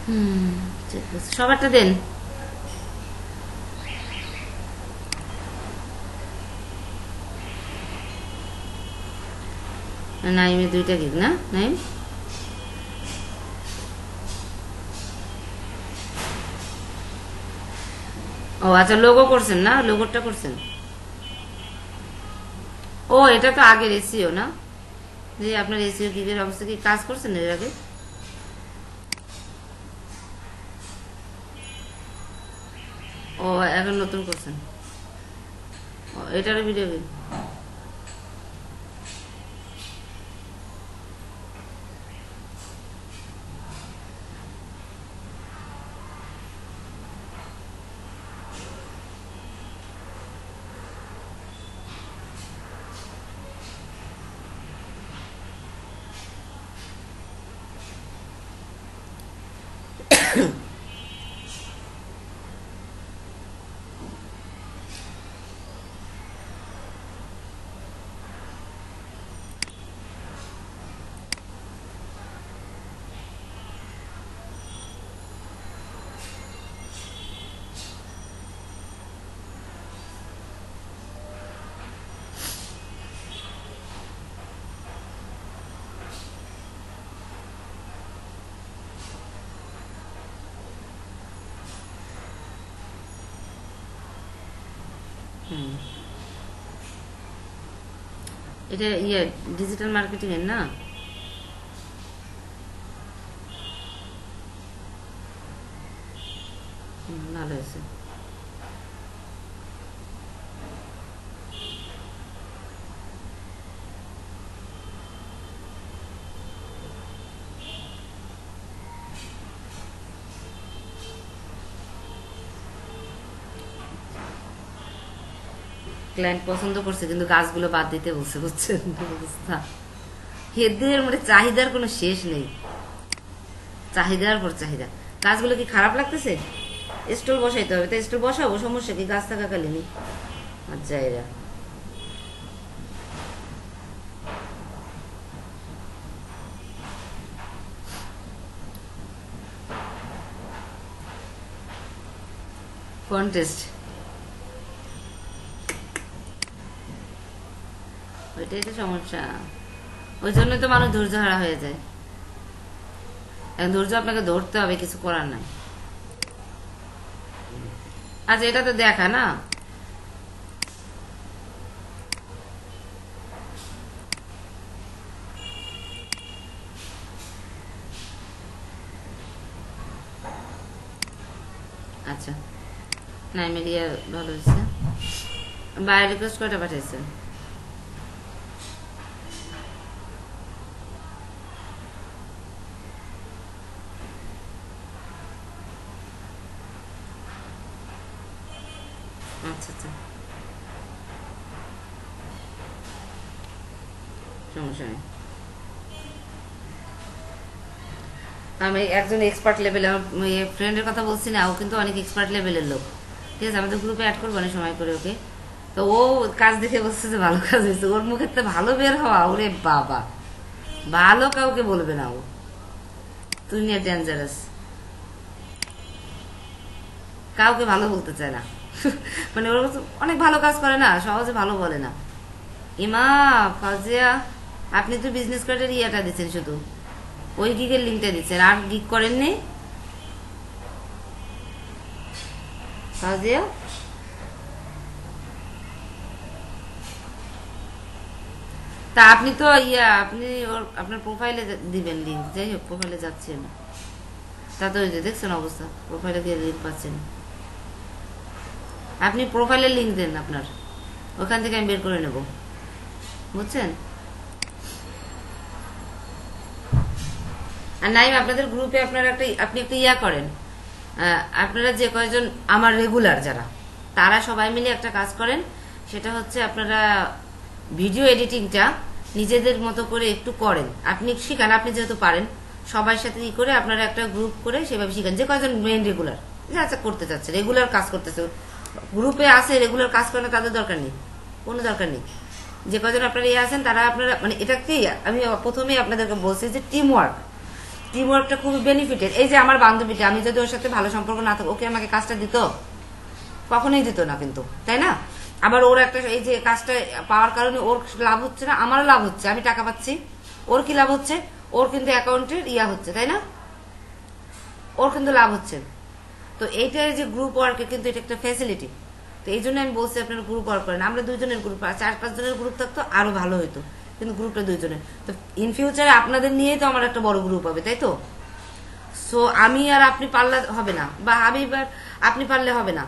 হুম, ঠিক আছে, সবারটা দেন। নাইমের 2টা গিগ না নাইম? ও আচ্ছা, লোগো করছেন না, লোগোটা করছেন। ও এটা তো আগের এসিও না, যে আপনার এসিও গিগের অবস্থা কি কাজ করছেন এর আগে? ও এখন নতুন করছেন। ও এটারও ভিডিও গিগ। হুম, এটা ইয়ে ডিজিটাল মার্কেটিং এর না? ভালো হয়েছে। ক্লায়েন্ট পছন্দ করছে কিন্তু গাছগুলো বাদ দিতে বলছে, বুঝছেন অবস্থা। এদের মানে চাহিদার কোনো শেষ নেই, চাহিদার পর চাহিদা। গাছগুলো কি খারাপ লাগতেছে? স্টল বসাইতে হবে, তাই স্টল বসাবো, সমস্যা কি গাছ থাকাকালীনই। আচ্ছা এরা কন্টেস্ট, ওইটাই তো সমস্যা। ওই জন্য তো মানুষ ধৈর্য হারা হয়ে যায়। এখন ধৈর্য আপনাকে ধরতে হবে, কিছু করার নাই। আচ্ছা এটা তো দেখা না। আচ্ছা, নাইমেরিয়া ভালো হয়েছে। বায়ো রিকোয়েস্ট কয়টা পাঠিয়েছেন? আচ্ছা আচ্ছা, সমস্যা নেই। আমি একজন এক্সপার্ট লেভেলের, আমার ফ্রেন্ডের কথা বলছি না, ও কিন্তু অনেক এক্সপার্ট লেভেলের লোক। ঠিক আছে, আমাদের গ্রুপে অ্যাড করবো না সময় করে ওকে। তো ও কাজ দেখে বলছে যে ভালো কাজ হয়েছে, ওর মুখের তো ভালো বের হওয়া, ওরে বাবা, ভালো কাউকে বলবে না ও। তুই নিয়ে ডেঞ্জারাস, কাউকে ভালো বলতে চায় না। মানে ওর কাছে অনেক ভালো কাজ করে না, সহজে ভালো বলে না। ইমা ফাজিয়া, আপনি তো বিজনেস কার্ডের ইয়েটা দিচ্ছেন শুধু, ওই গিগের লিঙ্কটা দিচ্ছেন, আর গিগ করেননি ফাজিয়া। তা আপনি তো ইয়া, আপনি ওর আপনার প্রোফাইলে দিবেন লিঙ্ক, যাই হোক প্রোফাইলে যাচ্ছেন, তা তো ওই যে দেখছেন অবস্থা, প্রোফাইলে গিয়ে লিঙ্ক পাচ্ছেন। আপনি প্রোফাইলের লিঙ্ক দেন আপনার, ওখান থেকে আমি বের করে নেব, বুঝছেন। আর নাই আপনাদের গ্রুপে আপনারা আপনি একটা ইয়া করেন, আপনারা যে কয়জন আমার রেগুলার যারা, তারা সবাই মিলে একটা কাজ করেন। সেটা হচ্ছে আপনারা ভিডিও এডিটিংটা নিজেদের মতো করে একটু করেন, আপনি শিখান, আপনি যেহেতু পারেন, সবার সাথে ই করে আপনারা একটা গ্রুপ করে সেভাবে শিখান। যে কয়জন মেন রেগুলার, আচ্ছা করতে চাচ্ছে, রেগুলার কাজ করতেছে, গ্রুপে আছে রেগুলার কাজ করে না, তাদের দরকার নেই, কোনো দরকার নেই। যে কয়জন আপনারা ইয়ে আছেন তারা আপনারা মানে এটা কি, আমি প্রথমেই আপনাদেরকে বলছি যে টিম ওয়ার্ক, টিম ওয়ার্কটা খুবই বেনিফিটেড। এই যে আমার বান্ধবীটা, আমি যদি ওর সাথে ভালো সম্পর্ক না থাকো, ওকে আমাকে কাজটা দিত? কখনোই দিত না কিন্তু, তাই না? আবার ওর একটা এই যে কাজটা পাওয়ার কারণে ওর লাভ হচ্ছে না, আমারও লাভ হচ্ছে, আমি টাকা পাচ্ছি। ওর কি লাভ হচ্ছে? ওর কিন্তু অ্যাকাউন্টের হচ্ছে, তাই না? ওর কিন্তু লাভ হচ্ছে। তো এইটাই যে গ্রুপ ওয়ার্কে কিন্তু এটা একটা ফ্যাসিলিটি। তো এই জন্য আমি বলছি আপনারা গ্রুপ ওয়ার্ক করেন। আমরা 2 জনের গ্রুপ, 4-5 জনের গ্রুপ থাকতো আরো ভালো হইতো, কিন্তু গ্রুপটা 2 জনের। তো ইন ফিউচারে আপনাদের নিয়েই তো আমার একটা বড় গ্রুপ হবে, তাই তো? সো আমি আর আপনি পারলে হবে না, বা হাবিব আর আপনি পারলে হবে না।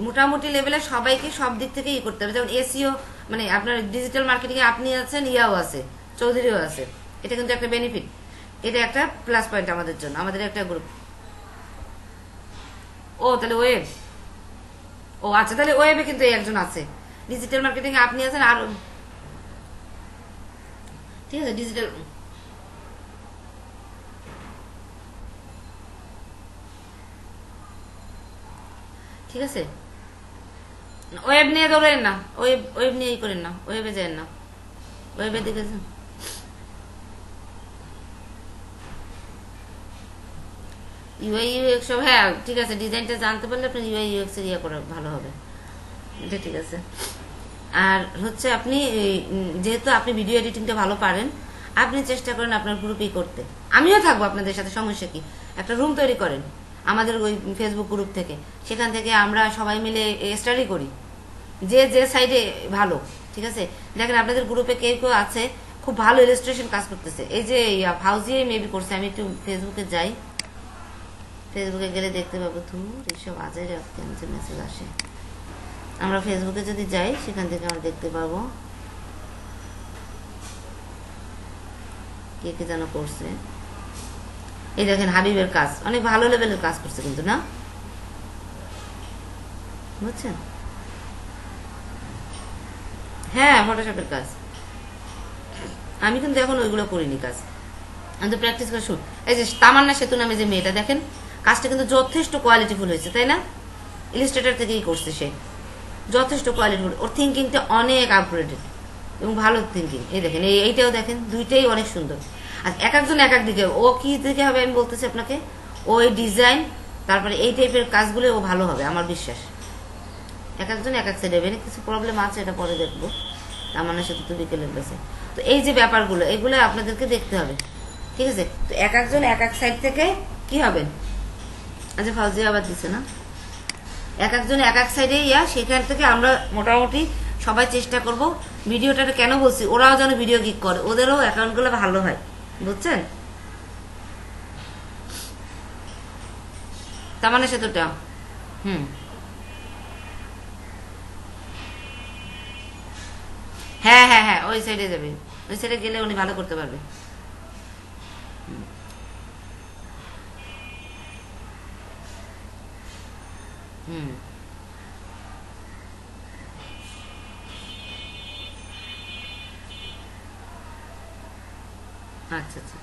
মোটামুটি লেভেলে সবাইকে সব দিক থেকে করতে হবে। যেমন এসিও, মানে আপনার ডিজিটাল মার্কেটিং এ আপনি আছেন, ইয়াও আছে, চৌধুরীও আছে। এটা কিন্তু একটা বেনিফিট, এটা একটা প্লাস পয়েন্ট আমাদের জন্য, আমাদের একটা গ্রুপ। ও তাহলে ওয়েব, ও আচ্ছা, তাহলে ওয়েবে কিন্তু একজন আছে। ডিজিটাল মার্কেটিং এ আপনি আছেন, আর ঠিক আছে ডিজিটাল, ঠিক আছে। ওয়েব নিয়ে দৌড়েন না, ওয়েব ওয়েব নিয়েই করেন না, ওয়েবে যান না, ওয়েবে দেখেছেন ইউআই ইউএক্স সব। হ্যাঁ ঠিক আছে, ডিজাইনটা জানতে পারলে আপনার ইউআই ইউএক্স এর করা ভালো হবে, এটা ঠিক আছে। আর হচ্ছে আপনি যেহেতু আপনি ভিডিও এডিটিংটা ভালো পারেন, আপনি চেষ্টা করেন আপনার গ্রুপেই করতে। আমিও থাকবো আপনাদের সাথে, সমস্যা কি? একটা রুম তৈরি করেন আমাদের ওই ফেসবুক গ্রুপ থেকে, সেখান থেকে আমরা সবাই মিলে স্টাডি করি, যে যে সাইডে ভালো। ঠিক আছে, দেখেন আপনাদের গ্রুপে কেউ কেউ আছে খুব ভালো ইলাস্ট্রেশন কাজ করতেছে। এই যে ফাউজিয়ে মেবি করছে, আমি একটু ফেসবুকে যাই, ফেসবুকে গেলে দেখতে পাবো। এইসব আজের যে মেসেজ আসে, আমরা ফেসবুকে যদি যাই সেখান থেকে আমরা দেখতে পাবো কে কে যেন করছে। এই দেখেন হাবিবের কাজ অনেক ভালো লেভেলের কাজ করছে কিন্তু, না বুঝছেন? হ্যাঁ ফটোশপের কাজ, আমি কিন্তু এখন ওইগুলো করিনি কাজ, আমি তো প্র্যাকটিস করে শুট। এই যে তামান্না সেতু নামে যে মেয়েটা, দেখেন কাজটা কিন্তু যথেষ্ট কোয়ালিটিফুল হয়েছে, তাই না? ইলিস্ট্রেটর থেকেই করছে সে, যথেষ্ট কোয়ালিটিফুল। ওর থিঙ্কিংটা অনেক আপগ্রেডেড এবং ভালো থিঙ্কিং। এই দেখেন এইটাও দেখেন, দুইটাই অনেক সুন্দর। আর এক একজন এক এক দিকে, ও কি দিকে হবে আমি বলতেছি আপনাকে, ও এই ডিজাইন তারপরে এই টাইপের কাজগুলো ও ভালো হবে আমার বিশ্বাস। এক একজন এক এক সাইড হবে, কিছু প্রবলেম আছে এটা পরে দেখবো, আমার সাথে তো বিকেলের কাছে। তো এই যে ব্যাপারগুলো, এগুলো আপনাদেরকে দেখতে হবে, ঠিক আছে? তো এক একজন এক এক সাইড থেকে কি হবে, আচ্ছা ফাউজিয়া আবার দিছে না, এক একজন এক এক সাইডে সেখান থেকে আমরা মোটামুটি সবাই চেষ্টা করব। ভিডিওটা কেন বলছি, ওরাও যেন ভিডিও গিক করে, ওদেরও অ্যাকাউন্টগুলো ভালো হয়, বুঝছেন? তার মানে সেতুটা হ্যাঁ হ্যাঁ হ্যাঁ, ওই সাইডে যাবে, ওই সাইডে গেলে উনি ভালো করতে পারবে। হুম, আচ্ছা আচ্ছা।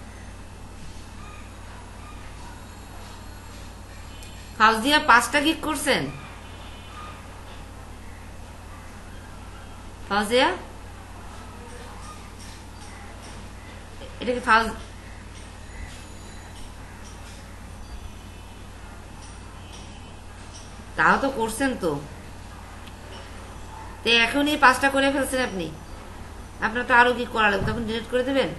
ফাউজিয়া 5টা গিক করছেন? ফাউজিয়া এটা কি তাও তো করছেন তো, তো এখনই 5টা করে ফেলছেন আপনি, আপনার তো আরো কি করা লাগবে, তখন ডিলিট করে দেবেন।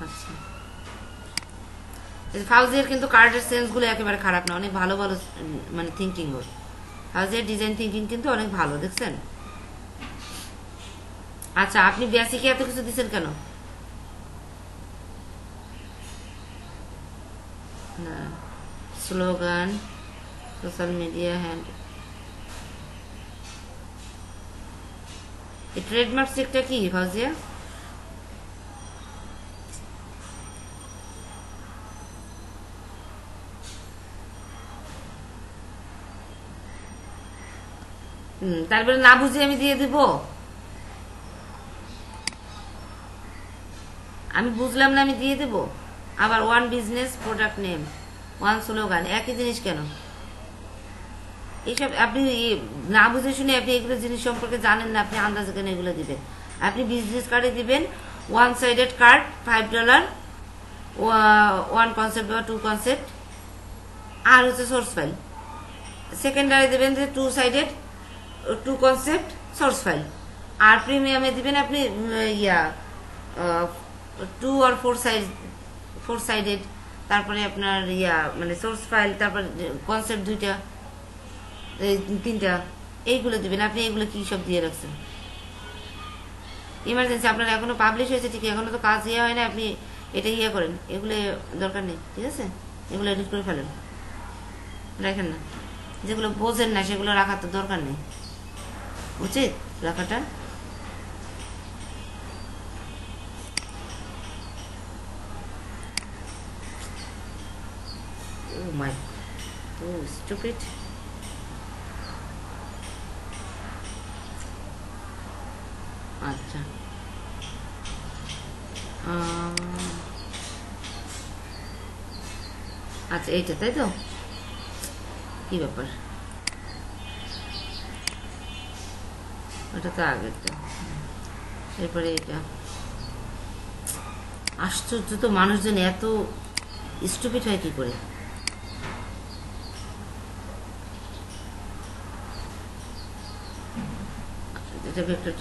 আচ্ছা, ফাউজিয়ার কিন্তু কার্ডের সেন্স গুলো একেবারে খারাপ না, অনেক ভালো ভালো মানে থিঙ্কিং ওর। ফাউজিয়ার ডিজাইন থিঙ্কিং কিন্তু অনেক ভালো, দেখছেন? আচ্ছা, আপনি বেসিকে এত কিছু দিচ্ছেন কেন? না, স্লোগান, সোশ্যাল মিডিয়া হ্যান্ড, এই ট্রেডমার্ক চেকটা কি ফাউজিয়া? তারপরে না বুঝে আমি দিয়ে দিব? আমি বুঝলাম না, আমি দিয়ে দেব? আবার one business product name, one slogan, একই জিনিস কেন? এইসব আপনি না বুঝে শুনে আপনি এগুলো জিনিস সম্পর্কে জানেন না, আপনি আন্দাজে কেন এগুলো দিবেন? আপনি বিজনেস কার্ডে দিবেন one sided card $5, one concept বা টু কনসেপ্ট, আর হচ্ছে সোর্স ফাইল। সেকেন্ডারি দেবেন যে two sided, two concept, source file. আর প্রিমিয়ামে দিবেন আপনি ইয়া টু আর ফোর সাইডেড, তারপরে আপনার ইয়া মানে সোর্স ফাইল, তারপর কনসেপ্ট দুইটা, এই তিনটা, এইগুলো দিবেন। আপনি এগুলো কি সব দিয়ে রাখছেন? ইমার্জেন্সি আপনার এখনো পাবলিশ হয়েছে ঠিক, এখনো তো কাজ ইয়ে হয় না, আপনি এটা ইয়ে করেন, এগুলো দরকার নেই, ঠিক আছে? এগুলো এডিট করে ফেলেন, রাখেন না। যেগুলো বোঝেন না সেগুলো রাখার তো দরকার নেই, উচিত রাখাটা। Oh my, oh stupid. আচ্ছা, আচ্ছা এইটা তাই তো, কি ব্যাপার? ওটা তো আগেরটা, এরপরে এটা। আশ্চর্য তো, মানুষজন এত স্টুপিড হয় কি করে? এটা ভেক্টর,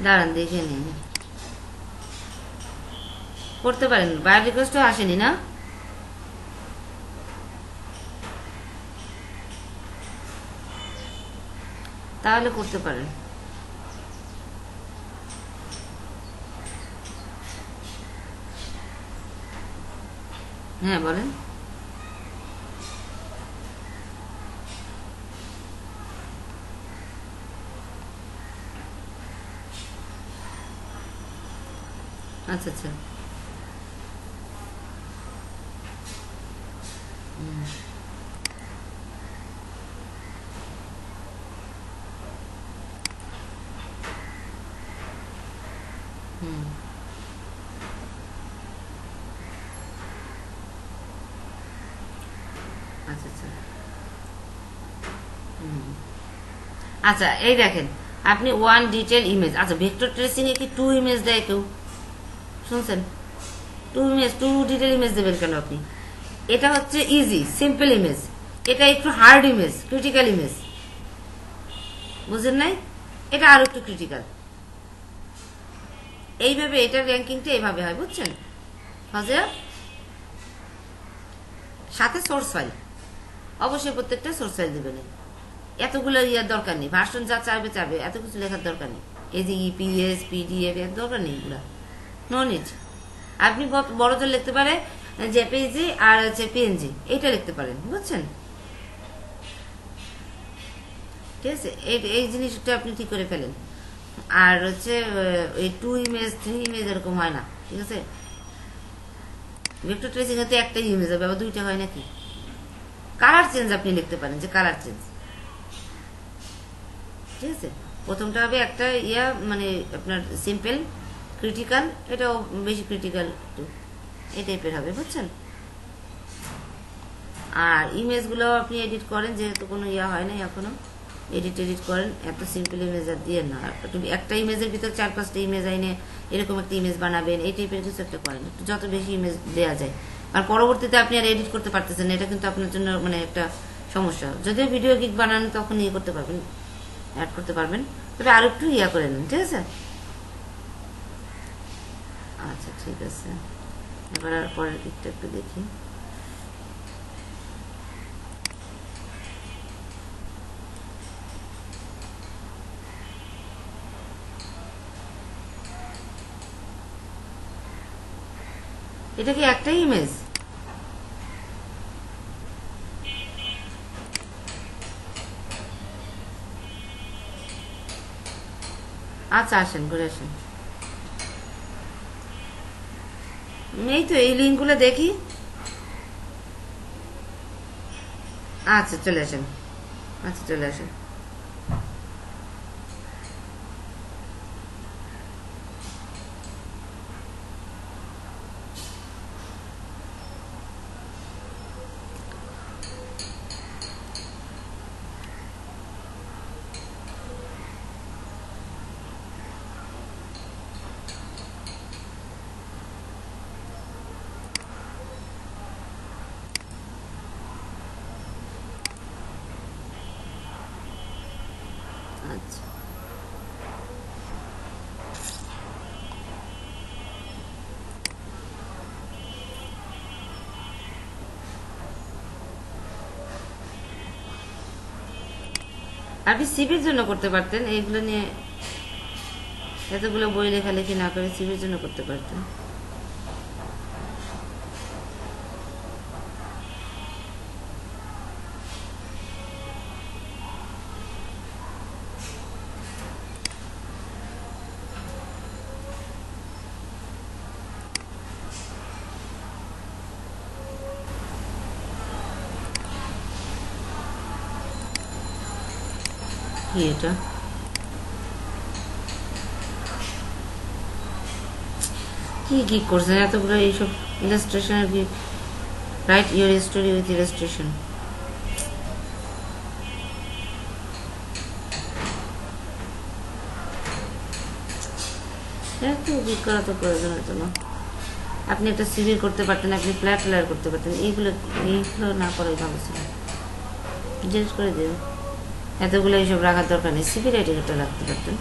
দাঁড়ান দেখে নিন, করতে পারেন। বায়োর রিকোয়েস্টও আসেনি না? তাহলে করতে পারেন। হ্যাঁ বলেন। আচ্ছা আচ্ছা, হুম, আচ্ছা আচ্ছা, আচ্ছা এই দেখেন, আপনি ওয়ান ডিটেল ইমেজ, আচ্ছা ভেক্টর ট্রেসিং এ কি টু ইমেজ দেয় কেউ? শুনছেন? Two image, two detail image দেবেন কেন আপনি? এটা হচ্ছে ইজি সিম্পল ইমেজ, এটা একটু হার্ড ইমেজ, ক্রিটিক্যাল ইমেজ, বুঝেন নাই? এটা আরো একটু ক্রিটিক্যাল। এইভাবে এটার র্যাঙ্কিংটা এইভাবে হয়, বুঝছেন? হাজার সাথে সোর্স ফাইল, অবশ্যই প্রত্যেকটা সোর্স ফাইল দেবেন। এতগুলো ইয়ার দরকার নেই, ভার্সন যা চাইবে চাইবে, এত কিছু লেখার দরকার নেই। এই যে ইপিএস পিডিএফ এর দরকার নেই, এগুলা নো নিড। আপনি বড় জোর লিখতে পারে জেপিজি আর হচ্ছে পিএনজি, এইটা লিখতে পারেন, বুঝছেন? ঠিক আছে, এই জিনিসটা আপনি ঠিক করে ফেলেন। আর হচ্ছে এই টু ইমেজ থ্রি ইমেজ এরকম হয় না, ঠিক আছে? ভেক্টর ট্রেসিং হতে একটাই ইমেজ হবে, আবার দুইটা হয় নাকি? কালার চেঞ্জ আপনি লিখতে পারেন, যে কালার চেঞ্জ, ঠিক আছে? প্রথমটা হবে একটা ইয়া মানে আপনার সিম্পল ক্রিটিক্যাল, এটাও বেশি ক্রিটিক্যাল একটু, এই টাইপের হবে, বুঝছেন? আর ইমেজগুলো আপনি এডিট করেন, যেহেতু কোনো ইয়া হয় না এখনো, এডিট করেন, এত সিম্পল ইমেজ আর দিয়ে না, একটা ইমেজের ভিতর 4-5টা ইমেজ আইনে এরকম একটা ইমেজ বানাবেন, এই টাইপের কিছু একটা করেন, যত বেশি ইমেজ দেওয়া যায়। আর পরবর্তীতে আপনি আর এডিট করতে পারতেছেন, এটা কিন্তু আপনার জন্য মানে একটা সমস্যা। যদিও ভিডিও গিগ বানান তখন ইয়ে করতে পারবেন, অ্যাড করতে পারবেন, তবে আর একটু ইয়া করে নেন, ঠিক আছে? আচ্ছা ঠিক আছে, এবার আর পরের দিকটা একটু দেখি। এটা কি একটাই ইমেজ? আচ্ছা আসেন, ঘুরে আসেন। এই তো এই লিঙ্কগুলো দেখি। আচ্ছা চলে আসেন, আচ্ছা চলে আসেন। আপনি সিভির জন্য করতে পারতেন, এইগুলো নিয়ে এতগুলো বই লেখালেখি না করে সিভির জন্য করতে পারতেন। কি এটা? কি কি করছেন এতগুলো এইসব ইলাস্ট্রেশনের কি? Right your story with illustration. এত বিট করা তো প্রয়োজন হতো না। আপনি একটা সিভির করতে পারতেন, আপনি ফ্ল্যাট লেয়ার করতে পারতেন, এইগুলো না করাই ভালো ছিল। জিজ্ঞেস করে দেবে, এতগুলো এইসব রাখার দরকার নেই, সিভি রাইটিং একটা রাখতে পারতেন।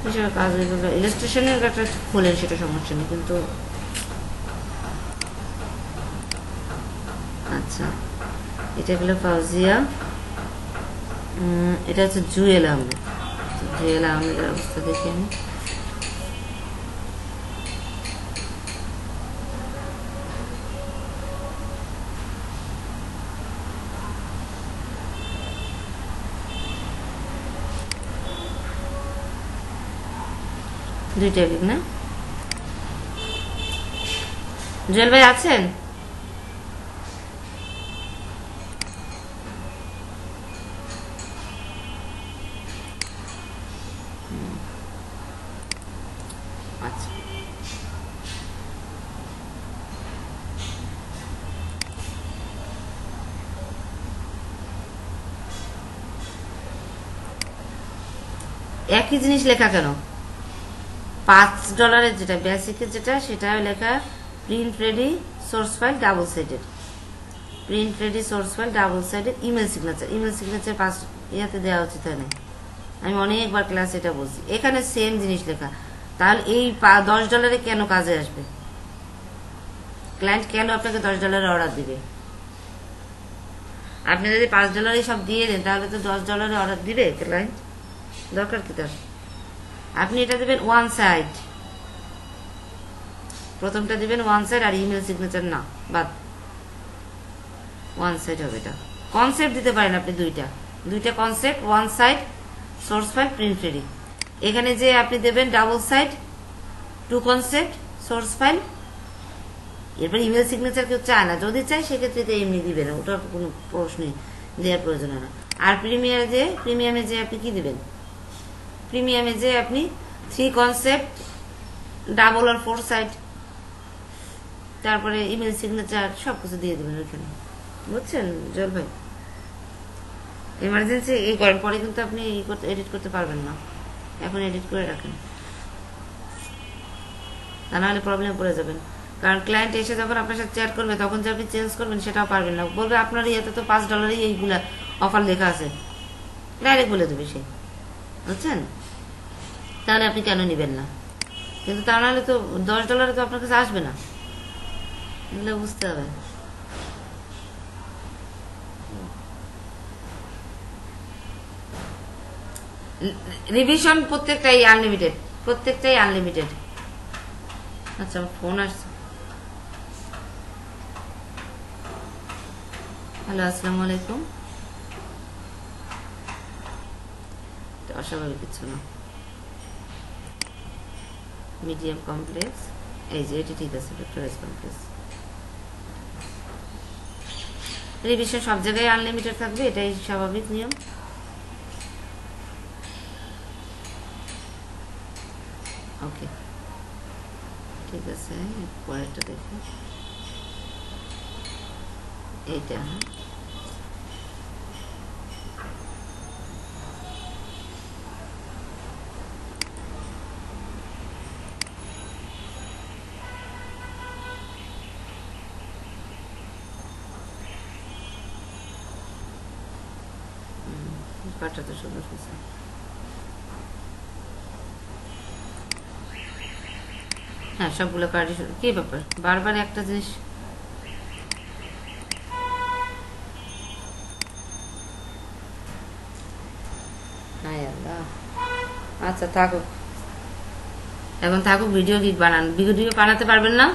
এসব কাজ ইলাস্ট্রেশনের একটা খোলেন, সেটা সমস্যা নেই, কিন্তু আচ্ছা এটা হলো ফাউজিয়া, এটা হচ্ছে জুয়েল আহমেদ। জুয়েল আহমেদের অবস্থা দেখে আমি দুইটা বিগ না। জুয়েল ভাই আছেন? আচ্ছা একই জিনিস লেখা কেন? $5 যেটা বেসিকের যেটা, সেটা লেখা print ready source file double sided, print ready source file double sided, email signature. Email signature 5 ইয়াতে দেওয়া উচিত হয় না, আমি অনেকবার ক্লাস এটা বলছি। এখানে সেম জিনিস লেখা, তাহলে এই $10 কেন কাজে আসবে? ক্লায়েন্ট কেন আপনাকে $10 অর্ডার দিবে? আপনি যদি $5 সব দিয়ে দেন, তাহলে তো $10 অর্ডার দিবে ক্লায়েন্ট, দরকার কি তার? আপনি এটা দেবেন ওয়ান সাইড, প্রথমটা দিবেন ওয়ান সাইড, আর ইমেল সিগনেচার না, বাদ। ওয়ান সাইড হবে এটা। কনসেপ্ট দিতে পারেন আপনি দুইটা concept, one side source file print ready. এখানে যে আপনি দেবেন double side, two concept source file, এরপর ইমেল সিগনেচার কেউ চায় না, যদি চায় সেক্ষেত্রে তো এমনি দিবেন, ওটার কোনো প্রশ্নই দেওয়ার প্রয়োজন হয় না। আর প্রিমিয়ামে যে আপনি কি দিবেন? প্রিমিয়ামে যে আপনি 3 কনসেপ্ট, ডাবল আর 4 সাইড, তারপরে ইমেল সিগনেচার সবকিছু দিয়ে দেবেন ওইখানে, বুঝছেন জল ভাই? এমার্জেন্সি এই করেন, পরে কিন্তু আপনি এডিট করতে পারবেন না, এখন এডিট করে রাখেন, তা নাহলে প্রবলেমে পড়ে যাবেন। কারণ ক্লায়েন্ট এসে যখন আপনার সাথে চ্যাট করবে, তখন যে আপনি চেঞ্জ করবেন সেটাও পারবেন না, বলবে আপনার ইয়েতে তো $5 এইগুলা অফার লেখা আছে, ডাইরেক্ট বলে দেবে সে, বুঝছেন? তাহলে আপনি কেন নিবেন না? কিন্তু তা নাহলে তো $10 তো আপনার কাছে আসবে না, এগুলো বুঝতে হবে। রিভিশন প্রত্যেকটাই আনলিমিটেড। আচ্ছা ফোন আসছে। হ্যালো, আসসালামু আলাইকুম। অস্বাভাবিক কিছু না, মিডিয়াম কমপ্লেক্স, এই যে এটি ঠিক আছে, ডক্টরেজ কমপ্লেক্স। রিভিশন সব জায়গায় আনলিমিটেড থাকবে, এটাই স্বাভাবিক নিয়ম। ওকে ঠিক আছে, পরেরটা দেখুন, এইটা কাটা তো সুন্দর কিছু। হ্যাঁ সবগুলো কার্ডই কি ব্যাপার, বারবার একটা জিনিস। আচ্ছা থাকুক, এখন থাকুক। ভিডিও কি বানান? ভিডিও বানাতে পারবেন না?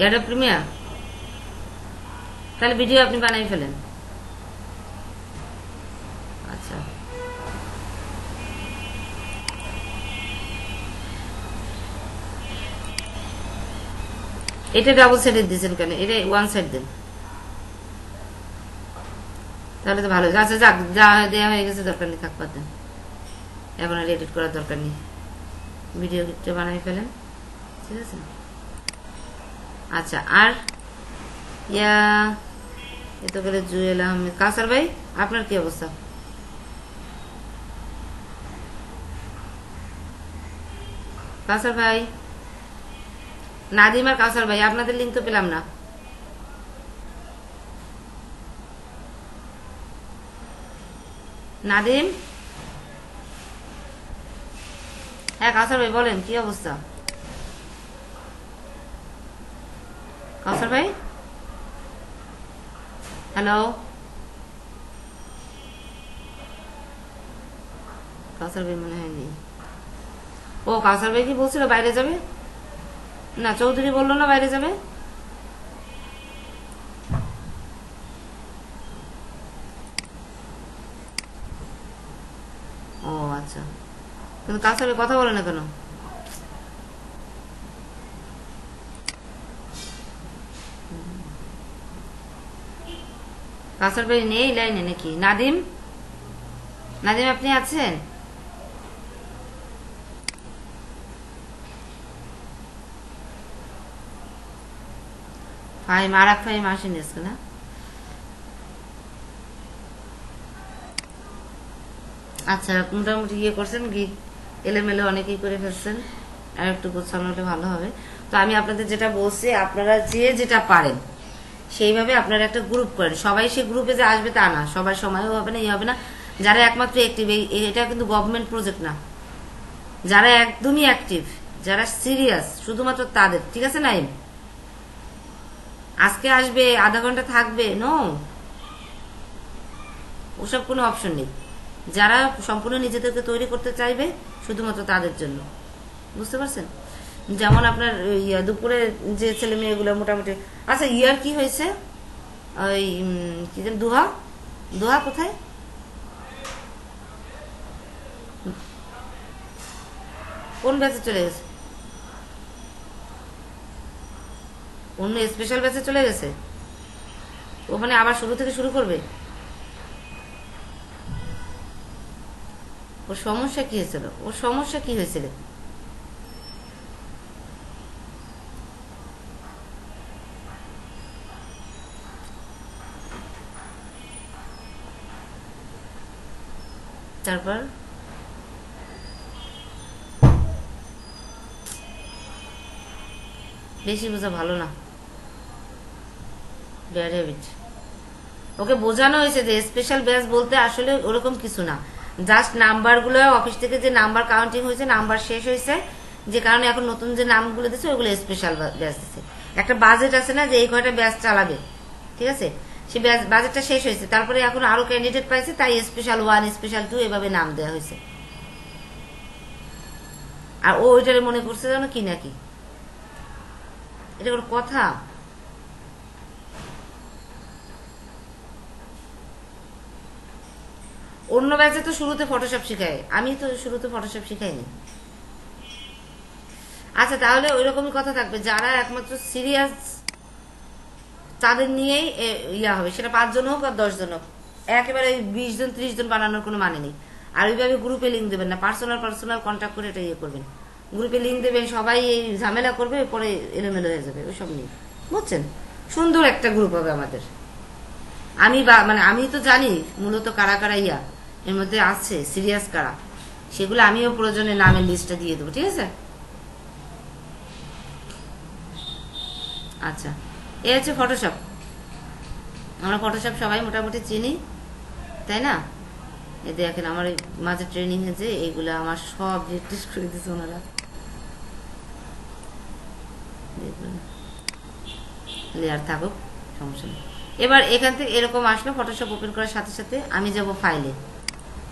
এয়ারটেল প্রিমিয়ার, তাহলে ভিডিও আপনি বানাই ফেলেন। আচ্ছা, এটা ডাবল সাইডের দিয়েছেন কেন? এটা ওয়ান সাইড দেন, তাহলে তো ভালো। আচ্ছা যাক, যা দেওয়া হয়ে গেছে, দরকার নেই, থাকবার দেন। এখন আর এডিট করার দরকার নেই, ভিডিও ক্লিপটা বানাই ফেলেন, ঠিক আছে? আচ্ছা, আর ইয়া এ তো গেলে জুয়েল আহমেদ। কাউসার ভাই, আপনার কি অবস্থা? কাউসার ভাই, নাদিম আর কাউসার ভাই, আপনাদের লিঙ্ক তো পেলাম না। নাদিম, হ্যাঁ কাউসার ভাই বলেন, কি অবস্থা? কাউসার ভাই, হ্যালো? কাউসার ভাই মনে হয় নেই। ও কাউসার ভাই কি বলছিল বাইরে যাবে? না, চৌধুরী বললো না বাইরে যাবে। ও আচ্ছা, কিন্তু কাউসার ভাই কথা বলে না কেন? কাউসার ভাই নেই লাইনে নাকি? নাদিম, নাদিম আপনি আছেন? ফাইম, আর এক ফাইম আসেনি আজকে না? আচ্ছা, মোটামুটি ইয়ে করছেন কি, এলোমেলো অনেকেই করে ফেলছেন, আর একটু গোছানো হলে ভালো হবে। তো আমি আপনাদের যেটা বলছি, আপনারা যে যেটা পারেন সেইভাবে আপনারা একটা গ্রুপ করেন। সবাই সেই গ্রুপে যে আসবে তা না, সবার সময়ও হবে না, ইয়ে হবে না। যারা একমাত্র অ্যাক্টিভ, এটা কিন্তু গভর্নমেন্ট প্রজেক্ট না, যারা একদমই অ্যাক্টিভ, যারা সিরিয়াস, শুধুমাত্র তাদের, ঠিক আছে? নাইম আজকে আসবে, আধা ঘন্টা থাকবে, নো, ওসব কোনো অপশন নেই। যারা সম্পূর্ণ নিজেদেরকে তৈরি করতে চাইবে, শুধুমাত্র তাদের জন্য, বুঝতে পারছেন? যেমন আপনার দুপুরে যে ছেলে মেয়েগুলো মোটামুটি। আচ্ছা, ইয়ার কি হয়েছে? ওই কি যেন, দুহা, দুহা কোথায়? কোন ব্যাচে চলে গেছে? অন্য স্পেশাল ব্যাচে চলে গেছে? ওখানে আবার শুরু থেকে শুরু করবে? ওর সমস্যা কি হয়েছিল? ওর সমস্যা কি হয়েছিল? তারপর বেশি বোঝা ভালো না, ব্যাড হ্যাবিট। ওকে বোঝানো হয়েছে যে স্পেশাল ব্যাচ বলতে আসলে ওরকম কিছু না, জাস্ট নাম্বারগুলো অফিস থেকে যে নাম্বার কাউন্টিং হয়েছে, নাম্বার শেষ হয়েছে, যে কারণে এখন নতুন যে নামগুলো দিচ্ছে ওইগুলো স্পেশাল ব্যাচ দিচ্ছে। একটা বাজেট আছে না, যে এই কয়টা ব্যাচ চালাবে, ঠিক আছে? সেই বাজেটটা শেষ হয়েছে, তারপরে এখন আরো ক্যান্ডিডেট পাইছে, তাই স্পেশাল 1, স্পেশাল 2 এভাবে নাম দেওয়া হয়েছে। আর ও ওইটারে মনে করছে যেন কি নাকি, এটা কোনো কথা? অন্য ব্যাচে তো শুরুতে ফটোশপ শিখায়, আমি তো শুরুতে ফটোশপ শিখাইনি। আচ্ছা, তাহলে ওই রকমই কথা থাকবে, যারা একমাত্র সিরিয়াস তাদের নিয়েই ইয়া হবে, সেটা 5 জন হোক আর 10 জন হোক, একেবারে 20 জন 30 জন বানানোর কোনো মানে নেই। আর ওইভাবে গ্রুপে লিঙ্ক দেবেন না, পার্সোনাল পার্সোনাল কন্ট্যাক্ট করে এটা ইয়ে করবেন। গ্রুপে লিঙ্ক দেবেন, সবাই এই ঝামেলা করবে, পরে এলোমেলো হয়ে যাবে, ওইসব নেই, বুঝছেন? সুন্দর একটা গ্রুপ হবে আমাদের। আমি মানে আমি তো জানি মূলত কারা কারা ইয়া এর মধ্যে আছে, সিরিয়াস কারা, সেগুলো আমিও প্রয়োজনে নামের লিস্টটা দিয়ে দেবো, ঠিক আছে? আচ্ছা, এ হচ্ছে ফটোশপ। আমরা ফটোশপ সবাই মোটামুটি চিনি, তাই না? এ দেখেন আমার মাঝে ট্রেনিং হয়েছে, এইগুলো আমার সব রিটেস্ট করে দিচ্ছে ওনারা, দেখবেন। লেয়ার থাকুক, সমস্যা নেই। এবার এখান থেকে এরকম আসলো, ফটোশপ ওপেন করার সাথে সাথে আমি যাব ফাইলে।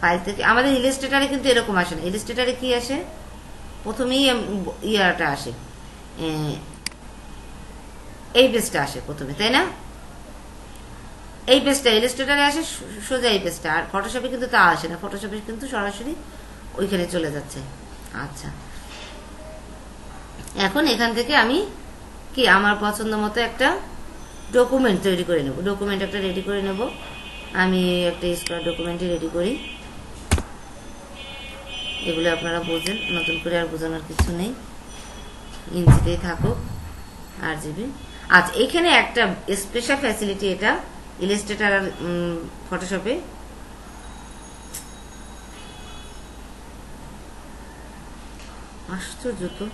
ফাইল থেকে আমাদের ইলাস্ট্রেটরে কিন্তু এরকম আসে না। ইলাস্ট্রেটরে কি আসে, প্রথমেই ইয়াটা আসে, এই পেজটা আসে প্রথমে, তাই না? এই পেজটা ইলাস্ট্রেটরে আসে সোজা এই পেজটা, আর ফটোশপে কিন্তু তা আসে না। ফটোশপে কিন্তু সরাসরি ওইখানে চলে যাচ্ছে। আচ্ছা, এখন এখান থেকে আমি কি আমার পছন্দ মতো একটা ডকুমেন্ট তৈরি করে নেব। ডকুমেন্ট একটা রেডি করে নেব। আমি একটা স্কোয়ার ডকুমেন্টই রেডি করি। এগুলো আপনারা বোঝেন, নতুন করে আর বোঝানোর কিছু নেই, ইঞ্চিতেই থাকুক আর জিবি। আচ্ছা, এখানে একটা স্পেশাল ফ্যাসিলিটি, এটা ইলাস্ট্রেটর আর ফটোশপে আশ্চর্য তো,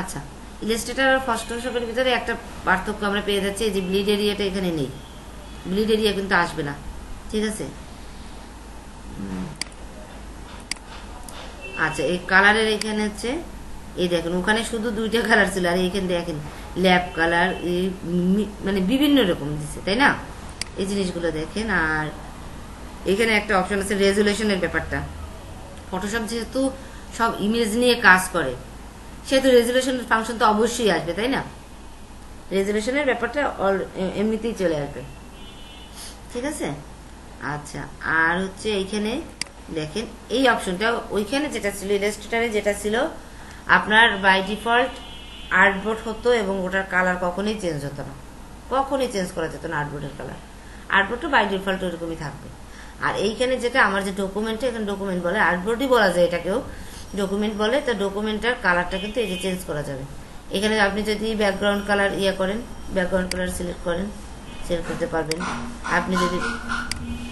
আচ্ছা ইলাস্ট্রেটর আর ফটোশপের ভিতরে একটা পার্থক্য আমরা পেয়ে যাচ্ছি, এই যে ব্লিড এরিয়াটা এখানে নেই। ব্লিড এরিয়া কিন্তু আসবে না, ঠিক আছে? আচ্ছা, এই কালারের এখানে হচ্ছে, এই দেখেন ওখানে শুধু দুইটা কালার ছিল, আর এইখানে দেখেন ল্যাব কালার, মানে বিভিন্ন রকম দিচ্ছে, তাই না? এই জিনিসগুলো দেখেন। আর এখানে একটা অপশন আছে রেজুলেশনের ব্যাপারটা। ফটোশপ যেহেতু সব ইমেজ নিয়ে কাজ করে, সেহেতু রেজুলেশনের ফাংশন তো অবশ্যই আসবে, তাই না? রেজুলেশনের ব্যাপারটা এমনিতেই চলে আসবে, ঠিক আছে? আচ্ছা, আর হচ্ছে এইখানে দেখেন এই অপশনটা, ওইখানে যেটা ছিল ইলাস্ট্রেটরে যেটা ছিল আপনার বাই ডিফল্ট আর্টবোর্ড হতো, এবং ওটার কালার কখনোই চেঞ্জ হতো না, কখনোই চেঞ্জ করা যেত না আর্টবোর্ডের কালার। আর্টবোর্ডটা বাই ডিফল্ট ওইরকমই থাকবে। আর এইখানে যেটা আমার যে ডকুমেন্টটা, এখানে ডকুমেন্ট বলে, আর্টবোর্ডই বলা যায় এটাকেও, ডকুমেন্ট বলে। তো ডকুমেন্টটার কালারটা কিন্তু এই যে চেঞ্জ করা যাবে। এখানে আপনি যদি ব্যাকগ্রাউন্ড কালার করেন, ব্যাকগ্রাউন্ড কালার সিলেক্ট করেন, সিলেক্ট করতে পারবেন। আপনি যদি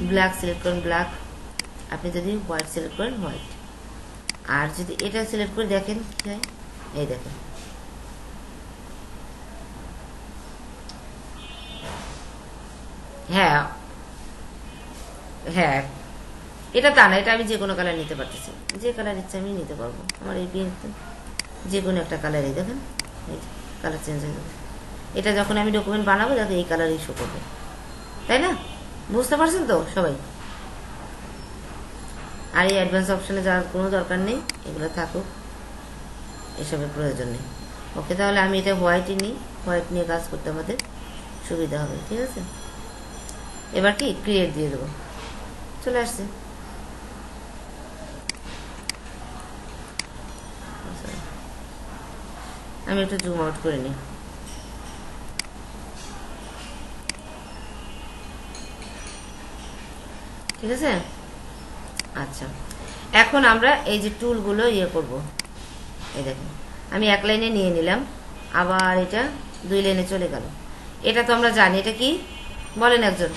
ব্ল্যাক সিলেক্ট করেন ব্ল্যাক, আপনি যদি হোয়াইট সিলেক্ট করেন হোয়াইট। আর যদি এটা সিলেক্ট করে দেখেন কি হয়, এই দেখেন হ্যাঁ হ্যাঁ, এটা তা না, এটা আমি যে কোনো কালার নিতে পারতেছি, যে কালার ইচ্ছে আমি নিতে পারবো। আমার এই যে কোনো একটা কালার, এই দেখেন এই কালার চেঞ্জ হয়ে যাবে। এটা যখন আমি ডকুমেন্ট বানাবো দেখো এই কালারই শো করবে, তাই না? বুঝতে পারছেন তো সবাই? আর এই অ্যাডভান্স অপশনে যাওয়ার কোনো দরকার নেই, এগুলো থাকুক, এসবের প্রয়োজন নেই। ওকে, তাহলে আমি এটা হোয়াইটই নিই, হোয়াইট নিয়ে কাজ করতে আমাদের সুবিধা হবে, ঠিক আছে? এবার কি ক্রিয়েট দিয়ে দেবো, চলে আসছে। আমি একটু জুম আউট করে নিই। ঠিক আছে? আচ্ছা, এখন আমরা এই যে টুলগুলো করব। এই দেখেন আমি এক লাইনে নিয়ে নিলাম, আবার এটা 2 লাইনে চলে গেল। এটা তো আমরা জানি, এটা কি বলেন একজন?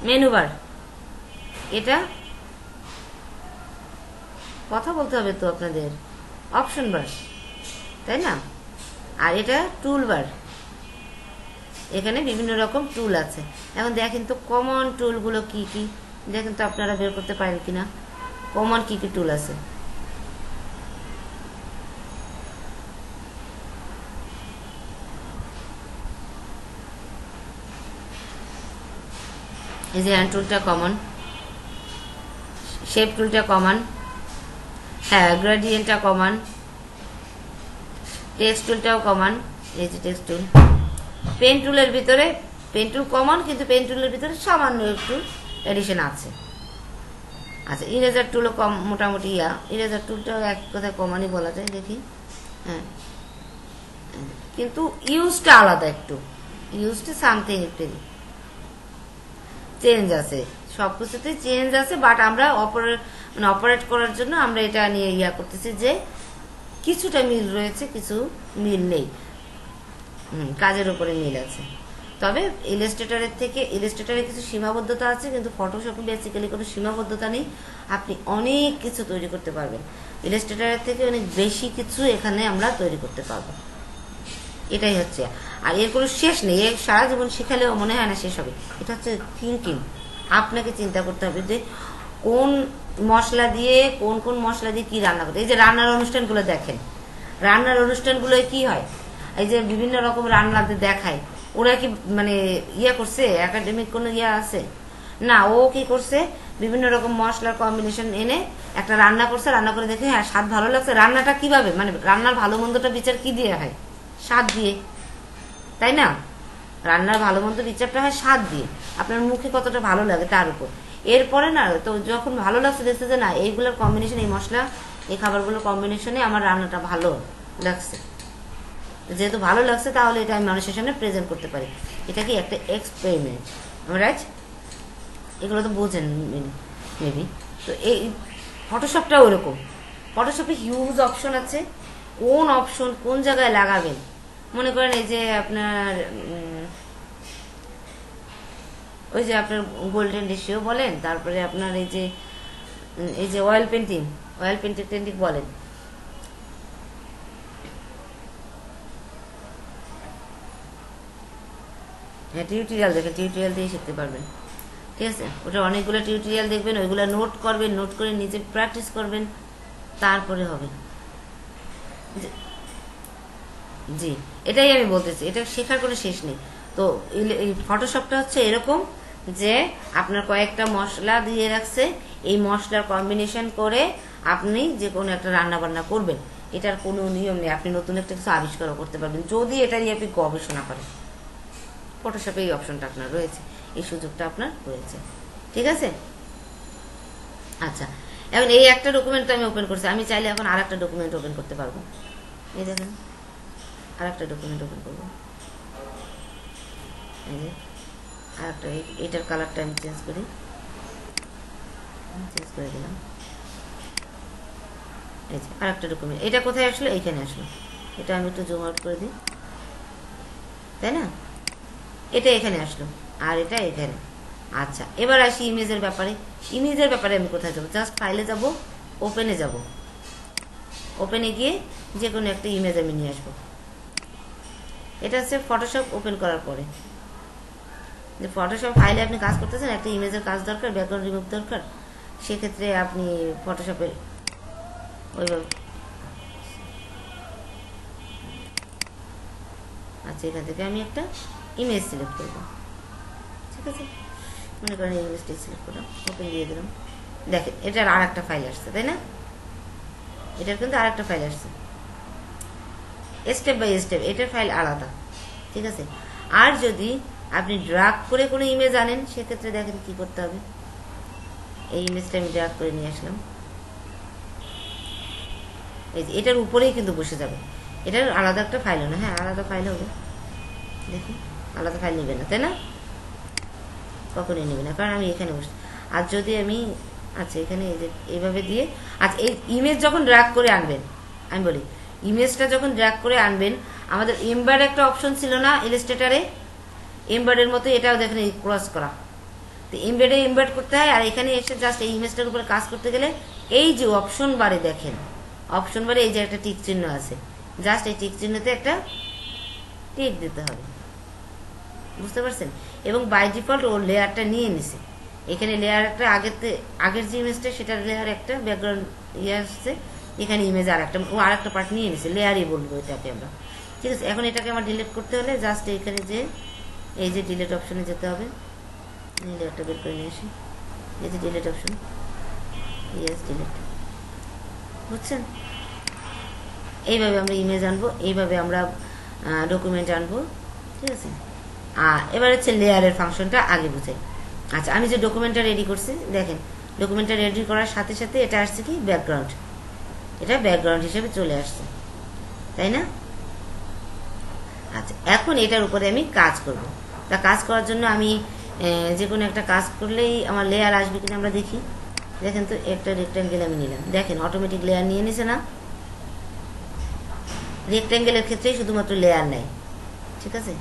Menu bar. এটা কথা বলতে হবে তো আপনাদের, অপশন বার, তাই না? আর এটা টুল বার, এখানে বিভিন্ন রকম টুল আছে। এখন দেখেন তো কমন টুলগুলো কি কি, দেখেন তো আপনারা বের করতে পারেন কিনা, কমন কি কি টুল আছে। এই যে হ্যান্ড টুলটা কমন, শেপ টুলটা কমন, হ্যাঁ গ্রেডিয়েন্টটা কমন, টেক্সট টুলটাও কমন, এই যে টেক্সট টুল। পেন টুলের ভিতরে, পেন টুল কমন, কিন্তু পেন টুলের ভিতরে সামান্য একটু এডিশন আছে। আচ্ছা, ইরেজার টুলও কম, মোটামুটি ইরেজার টুলটাও এক কথায় কমনই বলা যায়, দেখি। হ্যাঁ, কিন্তু ইউজটা আলাদা একটু, ইউজটা সামথিং একটু চেঞ্জ আছে, সবকিছুতে চেঞ্জ আছে। বাট আমরা অপারেট করার জন্য আমরা এটা নিয়ে করতেছি যে কিছুটা মিল রয়েছে, কিছু মিল নেই, কাজের উপরে মিল আছে। তবে ইলাস্ট্রেটরের থেকে, ইলাস্ট্রেটরে কিছু সীমাবদ্ধতা আছে, কিন্তু ফটোশপে বেসিক্যালি কোনো সীমাবদ্ধতা নেই, আপনি অনেক কিছু তৈরি করতে পারবেন। ইলাস্ট্রেটরের থেকে অনেক বেশি কিছু এখানে আমরা তৈরি করতে পারবো, এটাই হচ্ছে। আর এর কোনো শেষ নেই, এর সারা জীবন শেখালেও মনে হয় না শেষ হবে। এটা হচ্ছে থিঙ্কিং, আপনাকে চিন্তা করতে হবে যে কোন মশলা দিয়ে কোন মশলা দিয়ে কি রান্না করতে। এই যে রান্নার অনুষ্ঠানগুলো দেখেন, রান্নার অনুষ্ঠানগুলোয় কি হয়, এই যে বিভিন্ন রকম রান্নাতে দেখায়, ওরা কি মানে ইয়া করছে, একাডেমিক কোনো ইয়া আছে না। ও কি করছে, বিভিন্ন রকম মশলার কম্বিনেশন এনে একটা রান্না করছে, রান্না করে দেখে হ্যাঁ স্বাদ ভালো লাগছে। রান্নাটা কিভাবে, মানে রান্নার ভালো মন্দটা বিচার কি দিয়ে হয়, স্বাদ দিয়ে, তাই না? রান্নার ভালো মন্দ বিচারটা হয় স্বাদ দিয়ে, আপনার মুখে কতটা ভালো লাগে তার উপর। এরপরে না, তো যখন ভালো লাগছে দেখছে যে না এইগুলোর কম্বিনেশন, এই মশলা এই খাবারগুলোর কম্বিনেশনে আমার রান্নাটা ভালো লাগছে, যেহেতু ভালো লাগছে তাহলে এটা আমি মানুষের সামনে প্রেজেন্ট করতে পারি। এটা কি একটা এক্সপেরিমেন্ট, রাইট? এগুলো তো বোঝেন মেবি। তো এই ফটোশপটাও ওরকম। ফটোশপে হিউজ অপশন আছে, কোন অপশন কোন জায়গায় লাগাবেন। মনে করেন এই যে আপনার ওই যে আপনার গোল্ডেন রেশিও বলেন, তারপরে আপনার এই যে অয়েল পেন্টিং বলেন, হ্যাঁ টিউটোরিয়াল দেখেন, টিউটোরিয়াল দিয়ে শিখতে পারবেন, ঠিক আছে? ওটা অনেকগুলো টিউটোরিয়াল দেখবেন, ওইগুলো নোট করবেন, নোট করে নিজে প্র্যাকটিস করবেন, তারপরে হবে। জি, এটাই আমি বলতেছি, এটা শেখার কোনো শেষ নেই। তো এই ফটোশপটা হচ্ছে এরকম যে আপনার কয়েকটা মশলা দিয়ে রাখছে, এই মশলার কম্বিনেশন করে আপনি যে কোনো একটা রান্না বান্না করবেন। এটার কোনো নিয়ম নেই, আপনি নতুন একটা কিছু আবিষ্কারও করতে পারবেন যদি এটা নিয়ে আপনি গবেষণা করেন। ফটোশপে এই অপশনটা আপনার রয়েছে, এই সুযোগটা আপনার রয়েছে, ঠিক আছে? আচ্ছা, এখন এই একটা ডকুমেন্ট তো আমি ওপেন করছি, আমি চাইলে এখন আর একটা ডকুমেন্ট ওপেন করতে পারবো। এই দেখেন, আর একটা ডকুমেন্ট ওপেন করবো, এই যে আর একটা, এটার কালারটা আমি চেঞ্জ করে দিলাম। এই যে আর একটা ডকুমেন্ট, এটা কোথায় আসলো, এইখানে আসলো। এটা আমি একটু জুম আউট করে দিই, তাই না? এটা এখানে আসলো আর এটা এখানে। আচ্ছা, এবার আসি ইমেজের ব্যাপারে। ইমেজের ব্যাপারে আমি কোথায় যাবো? জাস্ট ফাইলে যাব, ওপেনে যাব, ওপেনে গিয়ে যে কোনো একটা ইমেজ আমি নিয়ে আসবো। এটা হচ্ছে ফটোশপ ওপেন করার পরে, যে ফটোশপ ফাইলে আপনি কাজ করতেছেন, একটা ইমেজের কাজ দরকার, ব্যাকগ্রাউন্ড রিমুভ দরকার, সেক্ষেত্রে আপনি ফটোশপে ওইভাবে। আচ্ছা, এখান থেকে আমি একটা ইমেজ সিলেক্ট করব, ঠিক আছে? মনে করেন এই ইমেজটি সিলেক্ট করলাম, ওপেন দিয়ে দিলাম। দেখেন এটার আর একটা ফাইল আসছে, তাই না? এটার কিন্তু আর একটা ফাইল আসছে, স্টেপ বাই স্টেপ এটার ফাইল আলাদা, ঠিক আছে? আর যদি আপনি ড্রাগ করে কোনো ইমেজ আনেন, সেক্ষেত্রে দেখেন কি করতে হবে। এই ইমেজটা আমি ড্রাগ করে নিয়ে আসলাম, এই যে এটার উপরেই কিন্তু বসে যাবে। এটার আলাদা একটা ফাইল না, হ্যাঁ আলাদা ফাইল হবে, দেখি আলাদা ফাইল নেবে না, তাই না? কখনোই নেবে না, কারণ আমি এখানে বসে। আর যদি আমি, আচ্ছা এখানে এই যে এইভাবে দিয়ে, আচ্ছা এই ইমেজ যখন ড্র্যাগ করে আনবেন, আমি বলি ইমেজটা যখন ড্র্যাগ করে আনবেন, আমাদের এমবেড একটা অপশন ছিল না ইলাস্ট্রেটরে, এমবেডের মতো এটাও দেখেন এই ক্রস করা। তো এমবেডে এমবেড করতে হয়, আর এখানে এসে জাস্ট এই ইমেজটার উপরে কাজ করতে গেলে এই যে অপশন বারে দেখেন, অপশন বারে এই যে একটা টিক চিহ্ন আছে, জাস্ট এই টিক চিহ্নতে একটা টিক দিতে হবে, বুঝতে পারছেন? এবং বাই ডিফল্ট ও লেয়ারটা নিয়ে নিছে, এখানে লেয়ার একটা আগের যে ইমেজটা সেটার লেয়ার একটা, ব্যাকগ্রাউন্ড ইয়ে আসছে, এখানে ইমেজ আর একটা, ও আর একটা পার্ট নিয়ে নিছে, লেয়ারই বলবো এটাকে আমরা, ঠিক আছে? এখন এটাকে আমার ডিলিট করতে হলে জাস্ট এখানে যে এই যে ডিলিট অপশনে যেতে হবে, লেয়ারটা বের করে নিয়ে আসি, এই যে ডিলিট অপশন, ইয়েস ডিলিট, বুঝছেন? এইভাবে আমরা ইমেজ আনবো, এইভাবে আমরা ডকুমেন্ট আনবো, ঠিক আছে? এবার হচ্ছে লেয়ারের ফাংশনটা আগে বুঝাই। আচ্ছা, আমি যে ডকুমেন্টটা রেডি করছি, দেখেন ডকুমেন্টটা রেডি করার সাথে সাথে এটা আসছে কি ব্যাকগ্রাউন্ড, এটা ব্যাকগ্রাউন্ড হিসেবে চলে আসছে, তাই না? আচ্ছা, এখন এটার উপরে আমি কাজ করব। তা কাজ করার জন্য আমি যে কোনো একটা কাজ করলেই আমার লেয়ার আসবে কিনা আমরা দেখি। দেখেন তো একটা রেক্ট্যাঙ্গেল আমি নিলাম, দেখেন অটোমেটিক লেয়ার নিয়ে নিছে না? রেক্ট্যাঙ্গেলের ক্ষেত্রেই শুধুমাত্র লেয়ার নেয়, ঠিক আছে?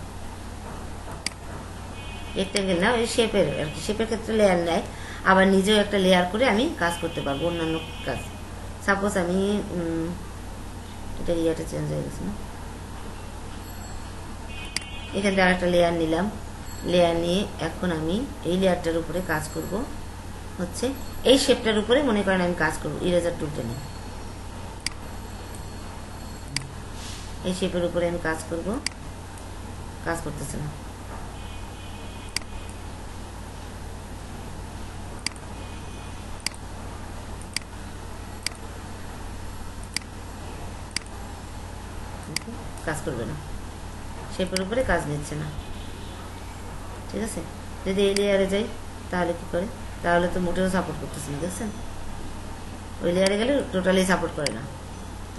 রেক্ট্যাঙ্গেল না, ওই শেপের আর কি, শেপের ক্ষেত্রে লেয়ার নেয়। আবার নিজেও একটা লেয়ার করে আমি কাজ করতে পারবো, অন্যান্য কাজ। সাপোজ আমি এটা ইয়েটা চেঞ্জ হয়ে গেছে না, এখান থেকে আরেকটা লেয়ার নিলাম, লেয়ার নিয়ে এখন আমি এই লেয়ারটার উপরে কাজ করব, হচ্ছে এই শেপটার উপরে মনে করেন আমি কাজ করবো, ইরেজার টুলটা নিয়ে এই শেপের উপরে আমি কাজ করব, কাজ করতেছে না। কাজ করবে না, শেপের উপরে কাজ নিচ্ছে না। ঠিক আছে, যদি এই লেয়ারে যাই তাহলে কি করে, তাহলে তো মোটেও সাপোর্ট করতেছে না, দেখছেন? ওই লেয়ারে গেলে টোটালি সাপোর্ট করে না।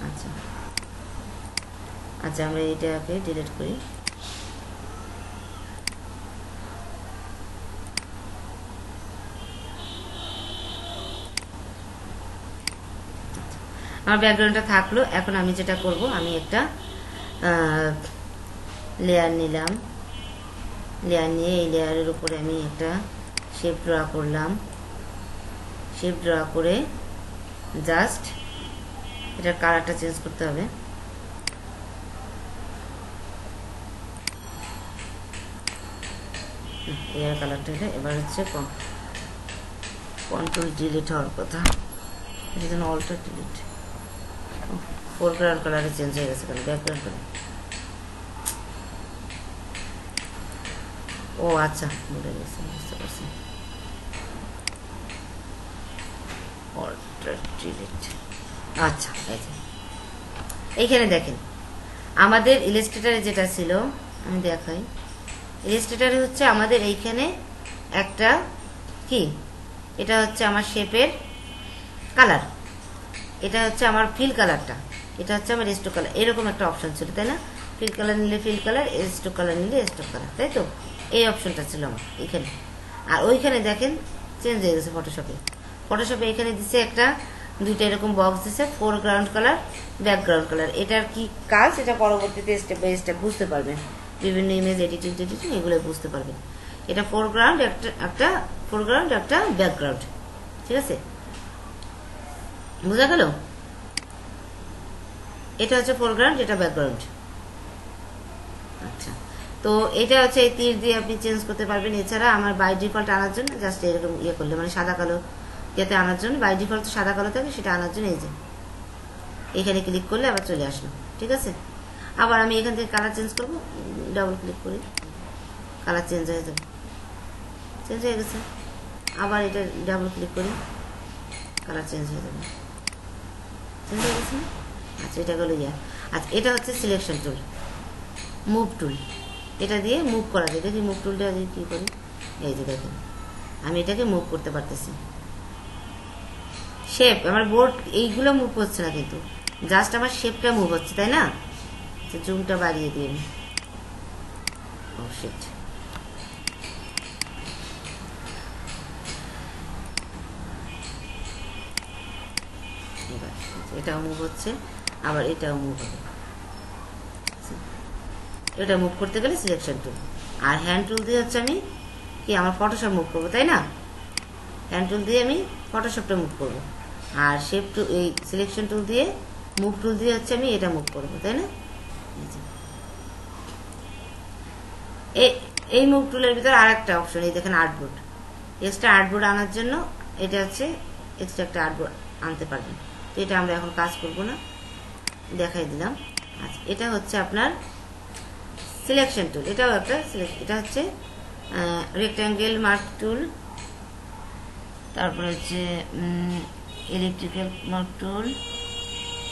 আচ্ছা আচ্ছা, আমরা এইটাকে ডিলিট করি। আমার ব্যাকগ্রাউন্ডটা থাকলো। এখন আমি যেটা করব, আমি একটা লেয়ার নিলাম, লেয়ার নিয়ে এই লেয়ারের উপরে আমি একটা শেপ ড্র করলাম। শেপ ড্র করে জাস্ট এটার কালারটা চেঞ্জ করতে হবে। এর কালারটা এটা এবার হচ্ছে কন্ট্রোল ডিলিট হওয়ার কথা, এটা যেন অল্টার ডিলিট। ফোরগ্রাউন্ড কালারে চেঞ্জ হয়ে গেছে, কেন ব্যাকগ্রাউন্ড কালার? ও আচ্ছা, ভুলে গেছি, বুঝতে পারছি। Alter delete. আচ্ছা, এইখানে দেখেন আমাদের ইলাস্ট্রেটরে যেটা ছিল, আমি দেখাই। ইলাস্ট্রেটরে হচ্ছে আমাদের এইখানে একটা কি, এটা হচ্ছে আমার শেপের কালার, এটা হচ্ছে আমার ফিল কালারটা, এটা হচ্ছে আমার স্টোক কালার, এরকম একটা অপশন ছিল, তাই না? ফিল কালার নিলে ফিল কালার, স্টোক কালার নিলে স্টোক কালার, তাই তো? এই অপশনটা ছিল আমার এখানে। আর ওইখানে দেখেন চেঞ্জ হয়ে গেছে ফটোশপে। ফটোশপে এখানে দিচ্ছে একটা দুইটা এরকম বক্স দিচ্ছে, ফোরগ্রাউন্ড কালার, ব্যাকগ্রাউন্ড কালার। এটার কি কাজ, এটা পরবর্তীতে স্টেপ বাই স্টেপ বুঝতে পারবেন, বিভিন্ন ইমেজ এডিটিং এগুলো বুঝতে পারবেন। এটা ফোরগ্রাউন্ড, একটা ফোরগ্রাউন্ড, একটা ব্যাকগ্রাউন্ড। ঠিক আছে, বোঝা গেল? এটা হচ্ছে ফোরগ্রাউন্ড, এটা ব্যাকগ্রাউন্ড। আচ্ছা, তো এটা হচ্ছে এই তীর দিয়ে আপনি চেঞ্জ করতে পারবেন। এছাড়া আমার বাই ডিফল্ট আনার জন্য জাস্ট এরকম ইয়ে করলে, মানে সাদা কালো যাতে আনার জন্য, বাই ডিফল্ট সাদা কালো থাকে, সেটা আনার জন্য এই যে এখানে ক্লিক করলে আবার চলে আসলো। ঠিক আছে, আবার আমি এখান থেকে কালার চেঞ্জ করবো, ডাবল ক্লিক করি, কালার চেঞ্জ হয়ে যাবে, চেঞ্জ হয়ে গেছে। আবার এটা ডাবল ক্লিক করি, কালার চেঞ্জ হয়ে যাবে, চেঞ্জ হয়ে গেছে। আচ্ছা, এটা গেলো ইয়া। আচ্ছা, এটা হচ্ছে সিলেকশন টুল, মুভ টুল, এটা দিয়ে মুভ করা যায়। দেখি মুভ টুলটা দিয়ে কী করি, এই যে দেখেন আমি এটাকে মুভ করতে পারতেছি। শেপ, আমার বোর্ড এইগুলো মুভ হচ্ছে না, কিন্তু জাস্ট আমার শেপটা মুভ হচ্ছে, তাই না? জুমটা বাড়িয়ে দিই আমি। ও শিট, এটাও মুভ হচ্ছে, আবার এটাও মুভ হবে। এটা মুভ করতে গেলে সিলেকশন টুল, আর হ্যান্ড টুল দিয়ে হচ্ছে আমি কি আমার ফটোশপ মুভ করবো, তাই না? হ্যান্ড টুল দিয়ে আমি ফটোশপটা মুভ করবো, আর শেপ টুল, এই সিলেকশন টুল দিয়ে, মুভ টুল দিয়ে হচ্ছে আমি এটা মুভ করবো, তাই না? এই মুভ টুলের ভিতরে আর একটা অপশন, এই দেখেন আর্টবোর্ড। এক্সট্রা আর্টবোর্ড আনার জন্য এটা হচ্ছে এক্সট্রা একটা আর্টবোর্ড আনতে পারবেন। তো এটা আমরা এখন কাজ করব না, দেখাই দিলাম। আচ্ছা, এটা হচ্ছে আপনার সিলেকশন টুল, এটাও একটা এটা হচ্ছে রেক্ট্যাঙ্গেল মার্ক টুল, তারপরে হচ্ছে ইলেকট্রিক্যাল মার্ক টুল,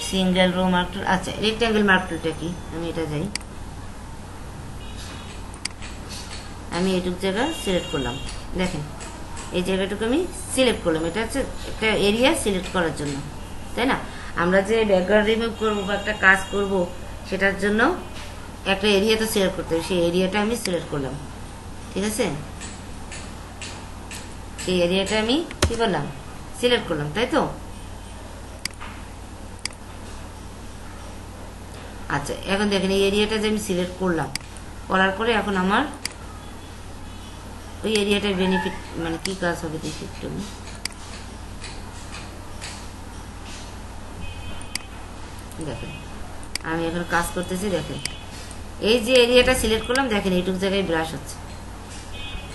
সিঙ্গেল রো মার্ক টুল। আচ্ছা, রেক্ট্যাঙ্গেল মার্ক টুলটা কি, আমি এটা যাই, আমি এইটুক জায়গা সিলেক্ট করলাম। দেখেন এই জায়গাটুকু আমি সিলেক্ট করলাম, এটা হচ্ছে একটা এরিয়া সিলেক্ট করার জন্য, তাই না? আমরা যে ব্যাকগ্রাউন্ড রিমুভ করবো বা একটা কাজ করব, সেটার জন্য একটা এরিয়া তো সিলেক্ট করতে হবে, সেই এরিয়াটা আমি সিলেক্ট করলাম। ঠিক আছে, সেই এরিয়াটা আমি কি করলাম, সিলেক্ট করলাম, তাই তো? আচ্ছা, এখন দেখেন এই এরিয়াটা যে আমি সিলেক্ট করলাম, করার পরে এখন আমার ওই এরিয়াটার বেনিফিট, মানে কি কাজ হবে দেখি একটু। দেখেন আমি এখন কাজ করতেছি, দেখেন এই যে এরিয়াটা সিলেক্ট করলাম, দেখেন এইটুক জায়গায় ব্রাশ হচ্ছে,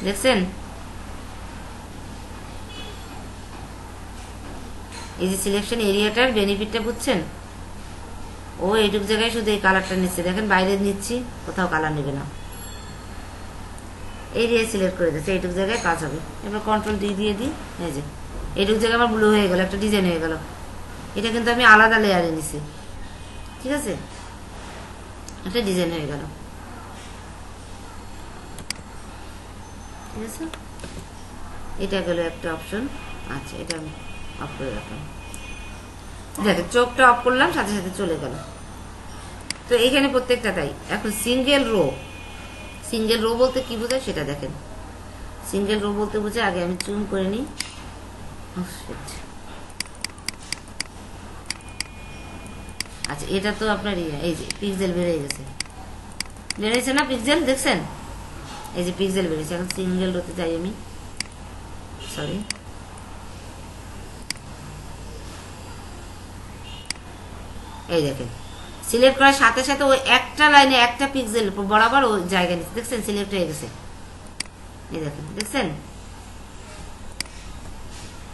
দেখছেন? এই যে সিলেকশন এরিয়াটার বেনিফিটটা বুঝছেন, ও এইটুক জায়গায় শুধু এই কালারটা নিচ্ছে, দেখেন বাইরে নিচ্ছি কোথাও কালার নেবে না, এরিয়া সিলেক্ট করে দিচ্ছে, এইটুক জায়গায় কাজ হবে। এবার কন্ট্রোল ডি দিয়ে দিই, এই যে এইটুক জায়গায় আমার ব্লু হয়ে গেল, একটা ডিজাইন হয়ে গেল। এটা কিন্তু আমি আলাদা লেয়ারে নিছি, ঠিক আছে, একটা ডিজাইন হয়ে গেল, ঠিক আছে। এটা গেল একটা অপশন। আচ্ছা, এটা আমি অফ করে রাখলাম, দেখেন চোখটা অফ করলাম, সাথে সাথে চলে গেল। তো এখানে প্রত্যেকটা তাই। এখন সিঙ্গেল রো বলতে কি বোঝায় সেটা দেখেন। সিঙ্গেল রো বলতে বোঝায়, আগে আমি জুম করে নিই। আচ্ছা, এটা তো আপনার এই যে পিক্সেল বেড়ে গেছে, বেড়েছে না পিক্সেল, দেখছেন? এই যে পিক্সেল বেড়েছে। এখন সিঙ্গেল রোতে যাই আমি, সরি, এই দেখেন সিলেক্ট করার সাথে সাথে ওই একটা লাইনে একটা পিক্সেল বরাবর ওই জায়গা নিচ্ছে, দেখছেন? সিলেক্ট হয়ে গেছে, এই দেখেন, দেখছেন?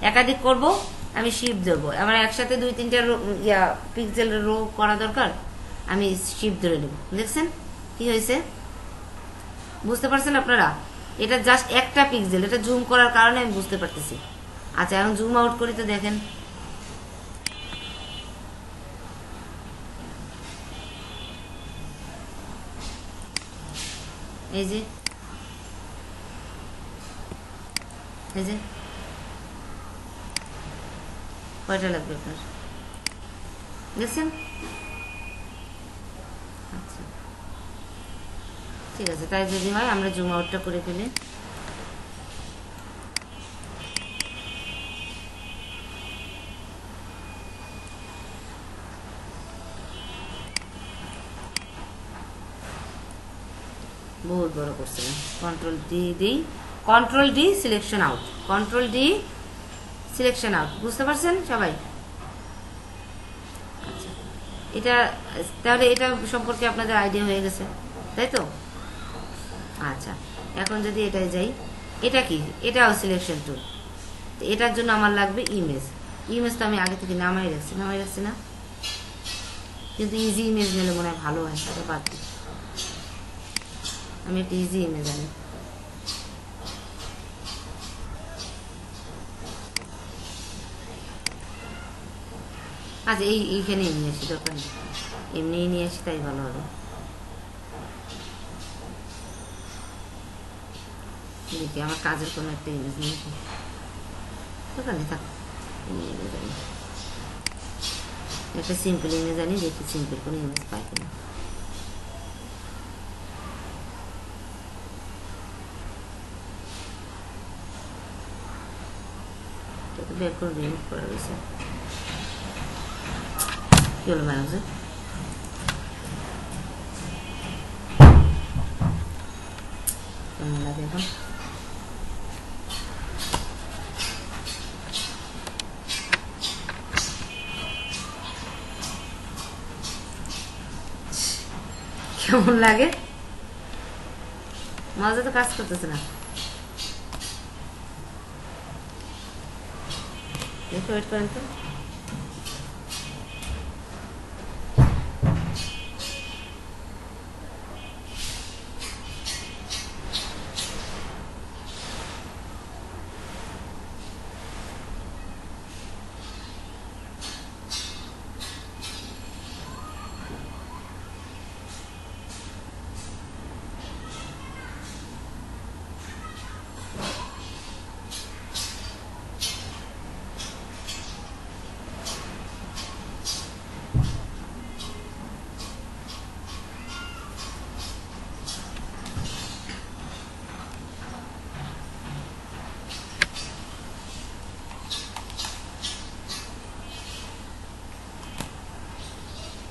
একাধিক করব, আমি শিফট ধরবো, আমার একসাথে 2-3টা পিক্সেল রো করা দরকার, আমি শিফট ধরে নেব। দেখছেন কি হয়েছে? বুঝতে পারছেন আপনারা? এটা জাস্ট একটা পিক্সেল, এটা জুম করার কারণে আমি বুঝতে পারতেছি। আচ্ছা, এখন জুম আউট করি তো দেখেন, এই যে এই যে কয়টা লাগবে আপনার, দেখছেন? আচ্ছা, ঠিক আছে, তাই যদি হয় আমরা জুম আউটটা করে ফেলি। বহুত বড় করছিলাম, কন্ট্রোল ডি দিই, control D selection out, control D selection out. বুঝতে পারছেন সবাই? আচ্ছা, এটা তাহলে এটা সম্পর্কে আপনাদের আইডিয়া হয়ে গেছে, তাই তো? আচ্ছা, এখন যদি এটাই যাই, এটা কি? এটাও সিলেকশন টুল। তো এটার জন্য আমার লাগবে ইমেজ। ইমেজ তো আমি আগে থেকে নামাই রাখছি না, কিন্তু ইজি ইমেজ নিলে মনে হয় ভালো হয়, সেটা বাদ দিই, আমি একটা ইজি ইমেজ আনি। আচ্ছা, এইখানেই নিয়ে আসি, দরকার নেই, এমনিই নিয়ে আসি, তাই ভালো হবে। দেখি আমার কাজের কোনো একটা ইমেজ নিয়ে দরকার নেই, থাক, ইমেজ আনি, একটা সিম্পল ইমেজ আনি, দেখি সিম্পল কোনো ইমেজ পাই কিনা। বের করে রিমুভ করা রয়েছে, কি হলো ম্যাডাম? কেমন লাগে এখন? কেমন লাগে? মজা তো কাজ করতেছে না, দেখে ওয়েট করেন তো।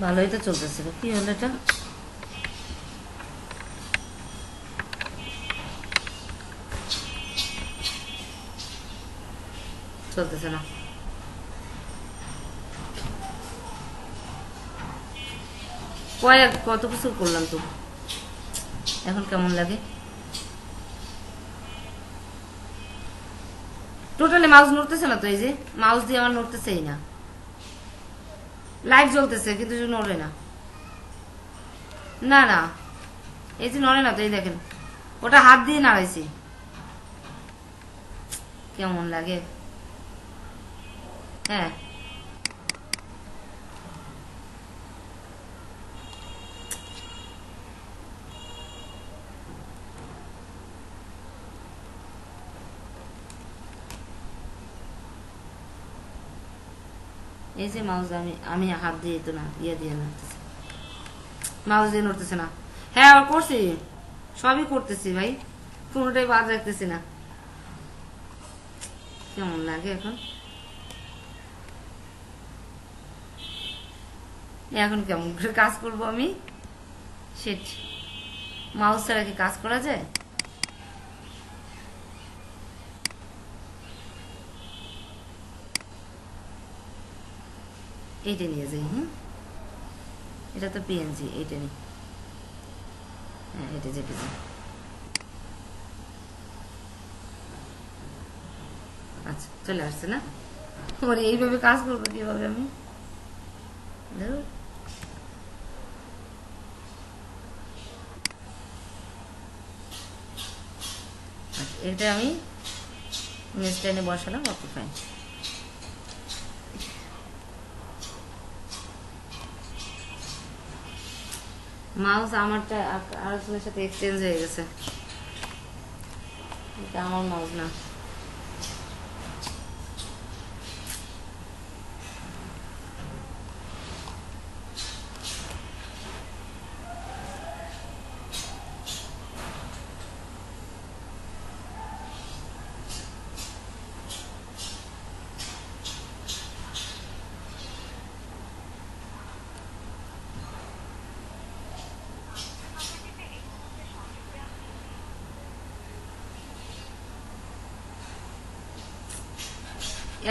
ভালোই তো চলতেছিল, কি হলো এটা? চলতেছে না, কত কিছু করলাম তো, এখন কেমন লাগে? টোটালি মাউস নড়তেছে না তো, এই যে মাউস দিয়ে আমার নড়তেছেই না, লাইট জ্বলতেছে কিন্তু নড়ে না, না না এই যে নড়ে না তো, এই দেখেন ওটা হাত দিয়ে নাড়াইছি, কেমন লাগে। হ্যাঁ এই যে মাউস আমি আমি হাত দিয়ে তো না ইয়ে দিয়ে নড়তেছে, মাউস দিয়ে নড়তেছে না। হ্যাঁ আর করছি, সবই করতেছি ভাই, কোনোটাই বাদ রাখতেছি না। কেমন লাগে এখন, এখন কেমন করে কাজ করব আমি, সেট মাউস ছাড়া কি কাজ করা যায়? এইটা নিয়ে যাই, এটা তো পিএনজি, এইটা নি, হ্যাঁ এটা জেপিজি। আচ্ছা চলে আসছে না, ওরে এইভাবে কাজ করবো কিভাবে আমি, আচ্ছা এটা আমি স্ট্যান্ডে বসালাম, ওকে ফাইন। মাউস আমারটা আরেকজনের সাথে এক্সচেঞ্জ হয়ে গেছে, এটা আমার মাউস না।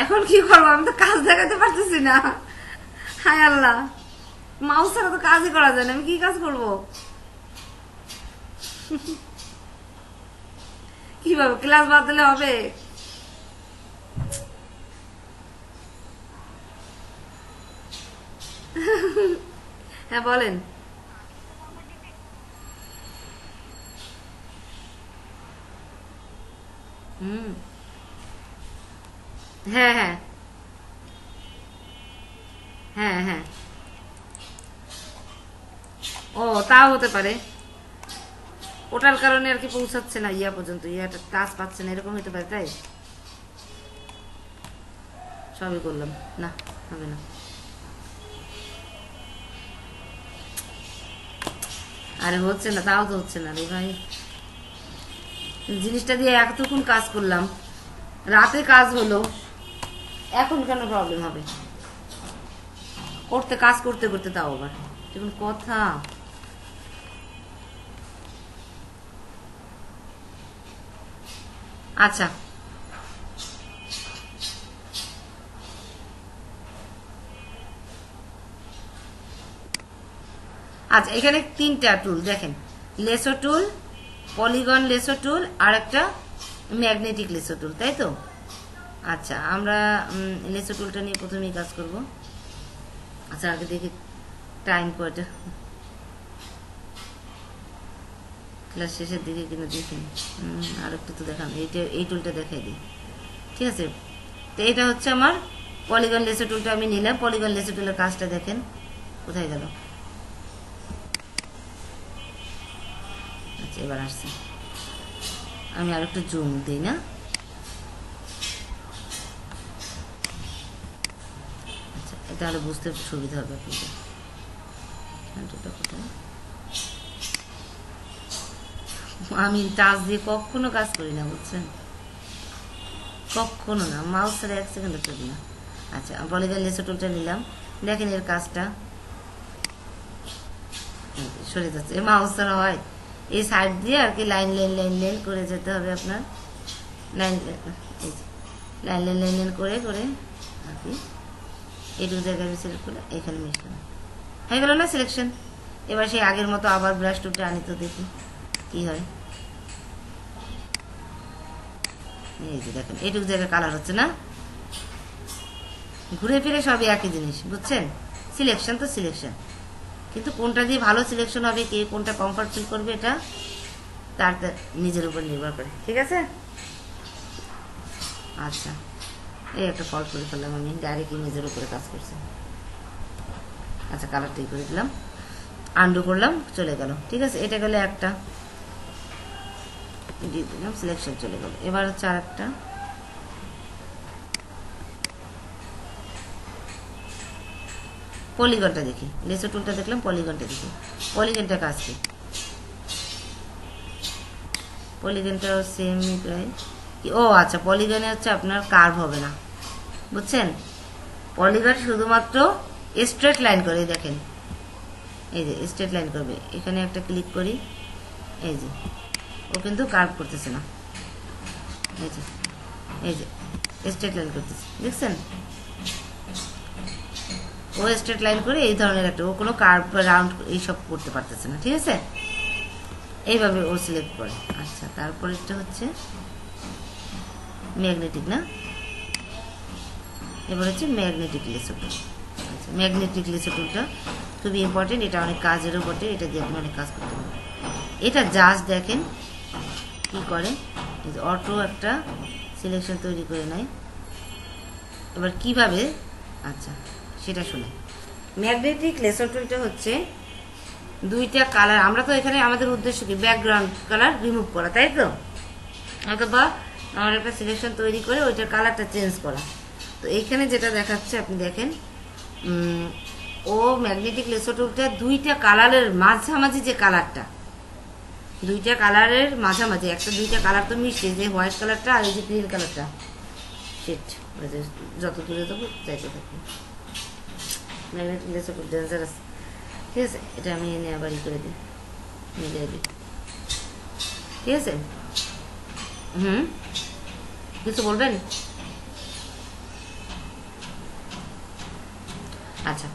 এখন কি করবো, আমি তো কাজ দেখাতে পারতেছি না, হায় আল্লাহ, মাউস ছাড়া তো কাজই করা যায় না, আমি কি কাজ করব, কিভাবে ক্লাস বাদ দিলে হবে? হ্যাঁ বলেন। হুম হ্যাঁ হ্যাঁ হ্যাঁ হ্যাঁ, ও তাও হতে পারে, ওটার কারণে আর কি পৌঁছাচ্ছে না ইয়া পর্যন্ত, ইয়াটা কাজ পাচ্ছে না, এরকম হতে পারে, তাই সবই করলাম, না হবে না, আরে হচ্ছে না, তাও তো হচ্ছে না রে ভাই, জিনিসটা দিয়ে এতক্ষণ কাজ করলাম, রাতে কাজ হলো, এখন কেন প্রবলেম হবে, করতে কাজ করতে করতে তাও আবার যেমন কথা। আচ্ছা আচ্ছা এখানে তিনটা টুল দেখেন, লেসো টুল, পলিগন লেসো টুল, আর একটা ম্যাগনেটিক লেসো টুল, তাই তো? আচ্ছা আমরা লেসো টুলটা নিয়ে প্রথমেই কাজ করব। আচ্ছা আগে দেখি টাইম কয়টা, ক্লাস শেষের দিকে কিনা দেখি, আর একটু তো দেখান, এইটা এই টুলটা দেখাই দিই, ঠিক আছে? তো এটা হচ্ছে আমার পলিগন লেসো টুলটা আমি নিলাম, পলিগন লেসো টুলের কাজটা দেখেন কোথায় গেল, আচ্ছা এবার আসছে, আমি আর একটু জুম দিই না, আচ্ছা এটা আরো বুঝতে সুবিধা হবে আপনাদের, আমি টাচ দিয়ে কখনো কাজ করি না বুঝছেন, কখনো না, মাউস ছাড়া এক সেকেন্ডও চলি না। আচ্ছা পলিগন লেসো টুলটা নিলাম, দেখেন এর কাজটা সরে যাচ্ছে, মাউস ছাড়া হয়, এই সাইড দিয়ে আর কি লাইন লাইন লাইন লাইন করে যেতে হবে আপনার, line line line line line করে করে আর কি এইটুকু জায়গায় সিলেক্ট করে এখানে মিশলাম, হয়ে গেল না সিলেকশন। এবার সেই আগের মতো আবার ব্রাশ টুলটা আনি তো দেখি কি হয়, এই যে দেখেন এইটুকু জায়গায় কালার হচ্ছে না, ঘুরে ফিরে সবই একই জিনিস, বুঝছেন? সিলেকশন তো সিলেকশন, কিন্তু কোনটা দিয়ে ভালো সিলেকশন হবে, কে কোনটা কমফর্ট ফিল করবে, এটা তার নিজের উপর নির্ভর করে, ঠিক আছে? আচ্ছা, এই একটা ফল্ট করে ফেললাম আমি, ডাইরেক্ট ইমেজের উপরে কাজ করছি। আচ্ছা, কালারটাই করে দিলাম, আন্ডু করলাম, চলে গেল, ঠিক আছে? এটা গেলে একটা দিয়ে দিলাম, সিলেকশন চলে গেল। এবার হচ্ছে আর একটা, পলিগনটা দেখি, লেসো টুলটা দেখলাম, পলিগনটা দেখি, পলিগনটা কাজ কি? পলিগনটাও সেম প্রায়, ও আচ্ছা, পলিগনে হচ্ছে আপনার কার্ভ হবে না, বুঝছেন? পলিগন শুধুমাত্র স্ট্রেট লাইন করে, দেখেন এই যে স্ট্রেট লাইন করবে। এখানে একটা ক্লিক করি, এই যে ও কিন্তু কার্ভ করতেছে না, এই যে স্ট্রেট লাইন করতেছে, দেখছেন? ও স্ট্রেট লাইন করে এই ধরনের একটা, ও কোনো কার্ভ রাউন্ড এইসব করতে পারতেছে না, ঠিক আছে? এইভাবে ও সিলেক্ট করে। আচ্ছা, তারপরেরটা হচ্ছে ম্যাগনেটিক, না? এবার হচ্ছে ম্যাগনেটিক লেসো টুল। আচ্ছা, ম্যাগনেটিক লেসো টুলটা খুবই ইম্পর্টেন্ট, এটা অনেক কাজেরও বটে, এটা দিয়ে আপনি অনেক কাজ করতে পারবেন। এটা জাস্ট দেখেন কি করে, অটো একটা সিলেকশন তৈরি করে নেয়। এবার কিভাবে, আচ্ছা সেটা শুনে। ম্যাগনেটিক লেসো টুলটা হচ্ছে দুইটা কালার, আমরা তো এখানে আমাদের উদ্দেশ্য কি, ব্যাকগ্রাউন্ড কালার রিমুভ করা, তাই তো? অথবা আমার একটা সিলেকশন তৈরি করে ওইটার কালারটা চেঞ্জ করা। তো এইখানে যেটা দেখাচ্ছে আপনি দেখেন, ও ম্যাগনেটিক লেসো টুলটা দুইটা কালারের মাঝামাঝি, যে কালারটা দুইটা কালারের মাঝামাঝি, একটা দুইটা কালার তো মিশছে, যে হোয়াইট কালারটা আর এই যে গ্রিন কালারটা, সেট যত দূরে দেবো চাইতে থাকি। ম্যাগনেটিক লেসো টুল ডেঞ্জারাস, ঠিক আছে? এটা আমি এনে আবার ই করে দিই, মিলিয়ে দিই, ঠিক আছে? কিছু বলবেন? আচ্ছা,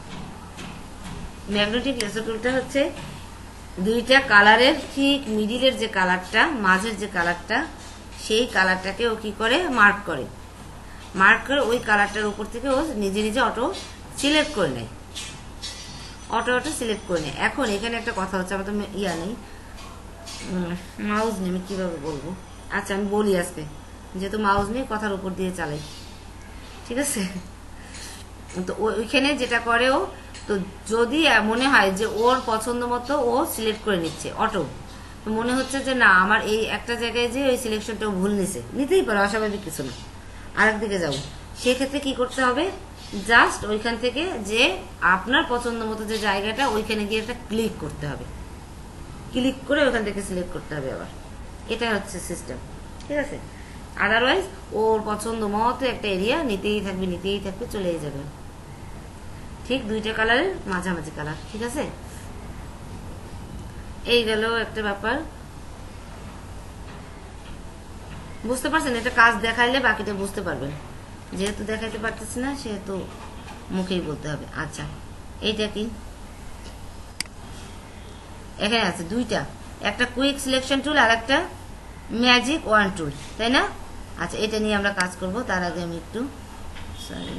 ম্যাগনেটিক লেসো টুলটা হচ্ছে দুইটা কালারের ঠিক মিডিলের যে কালারটা, মাঝের যে কালারটা, সেই কালারটাকে ও কি করে মার্ক করে, মার্ক করে ওই কালারটার উপর থেকে ও নিজে নিজে অটো সিলেক্ট করে নেয়, অটো সিলেক্ট করে নেয়। এখন এখানে একটা কথা হচ্ছে, আমার তো ইয়া নেই, মাউস নেই, আমি কীভাবে বলবো? আচ্ছা আমি বলি আজকে, যেহেতু মাউস নেই কথার উপর দিয়ে চালাই, ঠিক আছে? তো ওইখানে যেটা করে ও, তো যদি মনে হয় যে ওর পছন্দ মতো ও সিলেক্ট করে নিচ্ছে অটো, তো মনে হচ্ছে যে না আমার এই একটা জায়গায় যে ওই সিলেকশনটা ভুল নিতেই পারে, অস্বাভাবিক কিছু না, আরেকদিকে যাবো, সেক্ষেত্রে কি করতে হবে, জাস্ট ওইখান থেকে যে আপনার পছন্দ মতো যে জায়গাটা, ওইখানে গিয়ে একটা ক্লিক করতে হবে, ক্লিক করে ওখান থেকে সিলেক্ট করতে হবে আবার, এটা হচ্ছে সিস্টেম, ঠিক আছে? আদারওয়াইজ ওর পছন্দ মতো একটা এরিয়া নিতেই থাকবে, চলেই যাবে, ঠিক দুইটা কালারের মাঝামাঝি কালার, ঠিক আছে? এই গেল একটা ব্যাপার, বুঝতে পারছেন? এটা কাজ দেখাইলে বাকিটা বুঝতে পারবেন, যেহেতু দেখাইতে পারতেছি না সেহেতু মুখেই বলতে হবে। আচ্ছা, এইটা কি? এখানে আছে দুইটা, একটা কুইক সিলেকশন টুল আর একটা ম্যাজিক ওয়ান টুল, তাই না? আচ্ছা, এটা নিয়ে আমরা কাজ করব, তার আগে আমি একটু সরি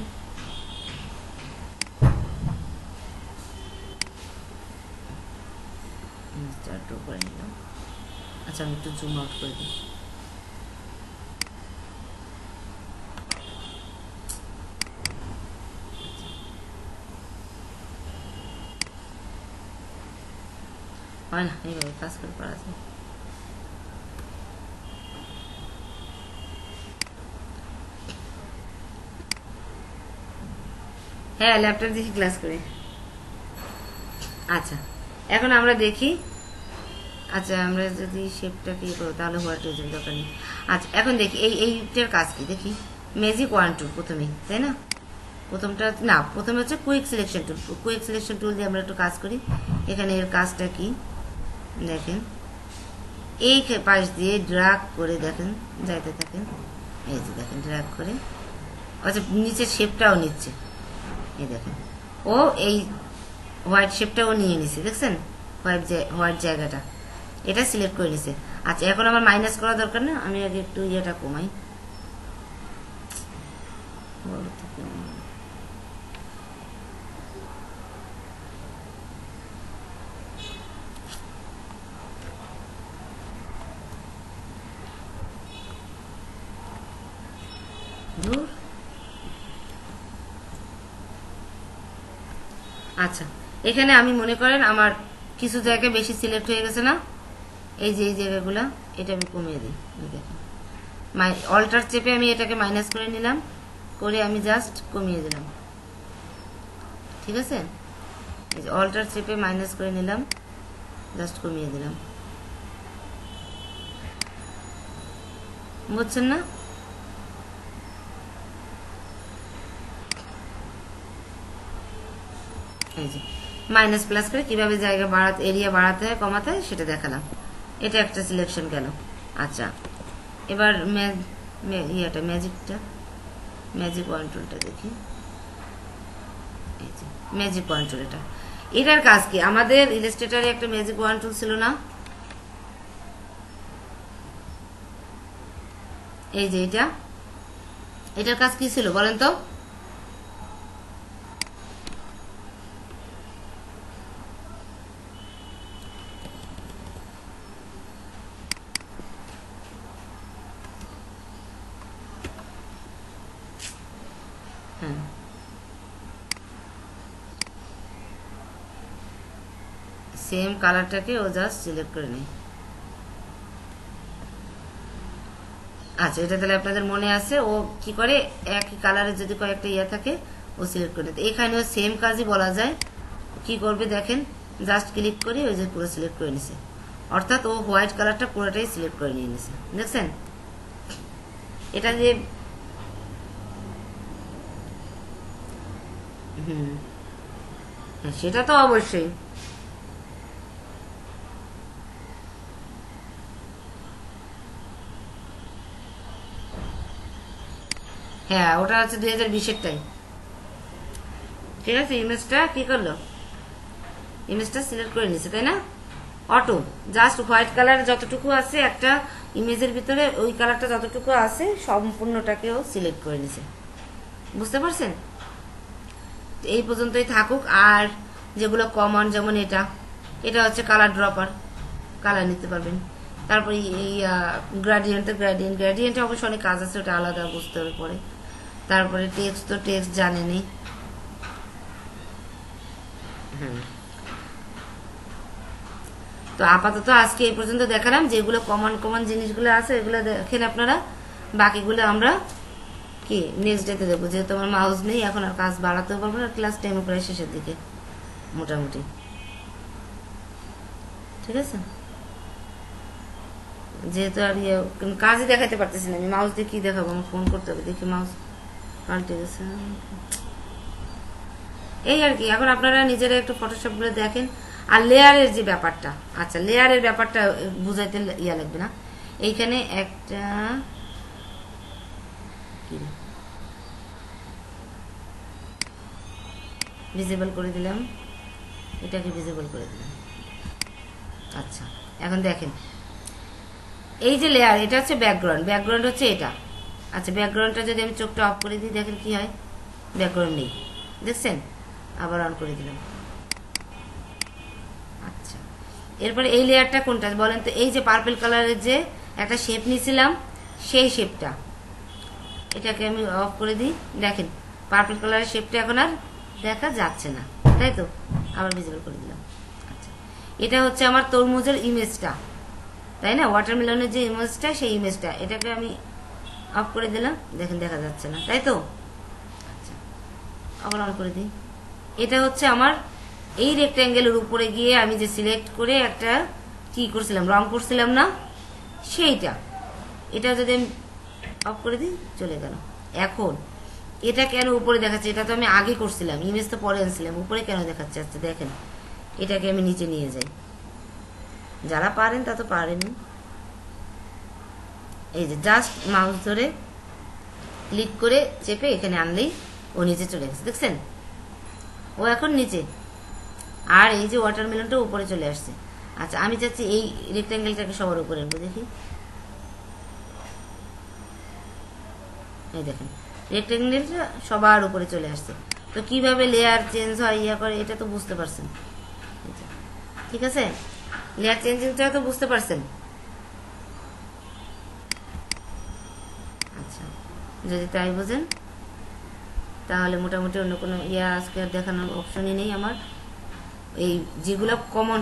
করে নিলাম। আচ্ছা, আমি একটু জুম আউট করে দিই। হয় না, এইভাবে কাজ করে পারা যায়। হ্যাঁ, ল্যাপটপ দেখি ক্লাস করি। আচ্ছা, এখন আমরা দেখি, আচ্ছা আমরা যদি শেপটাকে করবো তাহলে হোয়াইট হয়ে যাবে, দরকার নেই। আচ্ছা, এখন দেখি এইটার কাজ কি, দেখি ম্যাজিক ওয়ান টুল প্রথমেই, তাই না? প্রথমে হচ্ছে quick selection tool, quick selection tool দিয়ে আমরা একটু কাজ করি। এখানে এর কাজটা কি দেখেন, এই পাশ দিয়ে ড্র্যাগ করে দেখেন, যাইতে থাকেন, এই যে দেখেন ড্র্যাগ করে, আচ্ছা নিচের শেপটাও নিচ্ছে, এই দেখেন ও এই হোয়াইট শেপটাও নিয়ে নিছে, দেখছেন? হোয়াইট জায়গাটা এটা সিলেক্ট করে নিছে। আচ্ছা, এখন আমার মাইনাস করা দরকার না, আমি আগে একটু ইয়েটা কমাই, আচ্ছা, এখানে আমি মনে করেন আমার কিছু জায়গায় বেশি সিলেক্ট হয়ে গেছে না, এই যে এই জায়গাগুলো, এটা আমি কমিয়ে দিই। দেখেন অল্টার চেপে আমি এটাকে মাইনাস করে নিলাম, করে আমি জাস্ট কমিয়ে দিলাম। ঠিক আছে, এই যে অল্টার চেপে মাইনাস করে নিলাম, জাস্ট কমিয়ে দিলাম। বুঝছেন না? এই যে মাইনাস প্লাস করে কিভাবে জায়গা বাড়াতে, এরিয়া বাড়াতে হয় কমাতে হয় সেটা দেখালাম। এটা একটা সিলেকশন গেল। আচ্ছা, এবার ইয়েটা ম্যাজিক ওয়ান টুলটা দেখি। এই যে ম্যাজিক ওয়ান টুল, এটার কাজ কি? আমাদের ইলাস্ট্রেটরে একটা ম্যাজিক ওয়ান টুল ছিল না, এই যে এটার কাজ কি ছিল বলেন তো? হ্যাঁ, সেম কালারটাকে ও জাস্ট সিলেক্ট করে নেই। আচ্ছা, এটা তাহলে আপনাদের মনে আছে ও কি করে, একই কালারের যদি কয়েকটা ইয়ে থাকে ও সিলেক্ট করে নেয়। এখানেও সেম কাজই বলা যায়। কি করবে দেখেন, জাস্ট ক্লিক করে ওই যে পুরো সিলেক্ট করে নিছে, অর্থাৎ ও হোয়াইট কালারটা পুরোটাই সিলেক্ট করে নিয়ে নিছে। দেখছেন এটা যে সেটা তো অবশ্যই। হ্যাঁ, ওটা হচ্ছে 2020-এরটাই। ঠিক আছে, ইমেজটা কি করলো, ইমেজটা সিলেক্ট করে নিছে, তাই না? অটো জাস্ট হোয়াইট কালার যতটুকু আছে একটা ইমেজের ভিতরে, ওই কালারটা যতটুকু আছে সম্পূর্ণটাকেও সিলেক্ট করে নিছে। বুঝতে পারছেন? এই পর্যন্তই থাকুক। আর যেগুলো কমন, যেমন এটা হচ্ছে কালার ড্রপার, কালার নিতে পারবেন। তারপরে এই গ্রাডিয়েন্টে অবশ্য অনেক কাজ আছে, ওটা আলাদা বুঝতে হবে পরে। তারপরে টেক্সট, তো টেক্সট জানেনি। তো আপাতত আজকে এই পর্যন্ত দেখালাম, যেগুলো কমন কমন জিনিসগুলো আছে এগুলো দেখেন আপনারা। বাকিগুলো আমরা কি নেক্সট ডেতে দেখবো, যেহেতু আমার মাউস নেই এখন, আর কাজ বাড়াতেও পারবো না, ক্লাস 10 প্রায় শেষের দিকে মোটামুটি। ঠিক আছে, যেহেতু আর কাজই দেখাতে পারতেছি না, আমি মাউস দিয়ে কি দেখাবো, আমার ফোন করতে হবে। দেখি মাউস পাল্টে গেছে, এই আর কি। এখন আপনারা নিজেরা একটু ফটোশপ গুলো দেখেন। আর লেয়ারের যে ব্যাপারটা, আচ্ছা লেয়ারের ব্যাপারটা বুঝাইতে ইয়া লাগবে না। এইখানে একটা ভিজিবল করে দিলাম, এটাকে ভিজিবল করে দিলাম। আচ্ছা, এখন দেখেন এই যে লেয়ার, এটা হচ্ছে ব্যাকগ্রাউন্ড হচ্ছে এটা। আচ্ছা, ব্যাকগ্রাউন্ডটা যদি আমি চোখটা অফ করে দিই, দেখেন কি হয়, ব্যাকগ্রাউন্ড নেই। দেখছেন? আবার অন করে দিলাম। আচ্ছা, এরপরে এই লেয়ারটা কোনটা বলেন তো? এই যে পার্পল কালারের যে একটা শেপ নিয়েছিলাম, সেই শেপটা, এটাকে আমি অফ করে দিই। দেখেন পার্পল কালারের শেপটা এখন আর দেখা যাচ্ছে না, তাই তো? আবার ভিজিবল করে দিলাম। আচ্ছা, এটা হচ্ছে আমার তরমুজের ইমেজটা, তাই না? ওয়াটারমেলনের যে ইমেজটা, সেই ইমেজটা, এটাকে আমি অফ করে দিলাম। দেখেন দেখা যাচ্ছে না, তাই তো? আচ্ছা, আবার অন করে দিই। এটা হচ্ছে আমার এই রেক্ট্যাঙ্গেলের উপরে গিয়ে আমি যে সিলেক্ট করে একটা কি করছিলাম, রং করছিলাম না, সেইটা। এটা যদি আমি অফ করে দিই, চলে গেল। এখন এটা কেন উপরে দেখাচ্ছে? এটা তো আমি আগে করছিলাম, ইমেজ তো পরে আনছিলাম, উপরে কেন দেখাচ্ছে? আচ্ছা দেখেন, এটাকে আমি নিচে নিয়ে যাই। যারা পারেন তা তো পারেনি। এই যে জাস্ট মাউস ধরে ক্লিক করে চেপে এখানে আনলেই ও নিচে চলে গেছে। দেখছেন? ও এখন নিচে, আর এই যে ওয়াটারমেলনটা উপরে চলে আসছে। আচ্ছা, আমি চাচ্ছি এই রেক্ট্যাঙ্গেলটাকে সবার উপরে আনবো। দেখি, এই দেখেন রেক্ট্যাঙ্গেলটা সবার উপরে চলে আসছে। তো কিভাবে লেয়ার চেঞ্জ হয়, ইয়া করে, এটা তো বুঝতে পারছেন। ঠিক আছে, লেয়ার চেঞ্জিংটা তো বুঝতে পারছেন। আচ্ছা, যদি তাই বোঝেন তাহলে মোটামুটি অন্য কোনো ইয়া আজকে দেখানোর অপশনই নেই আমার। এই যেগুলো কমন,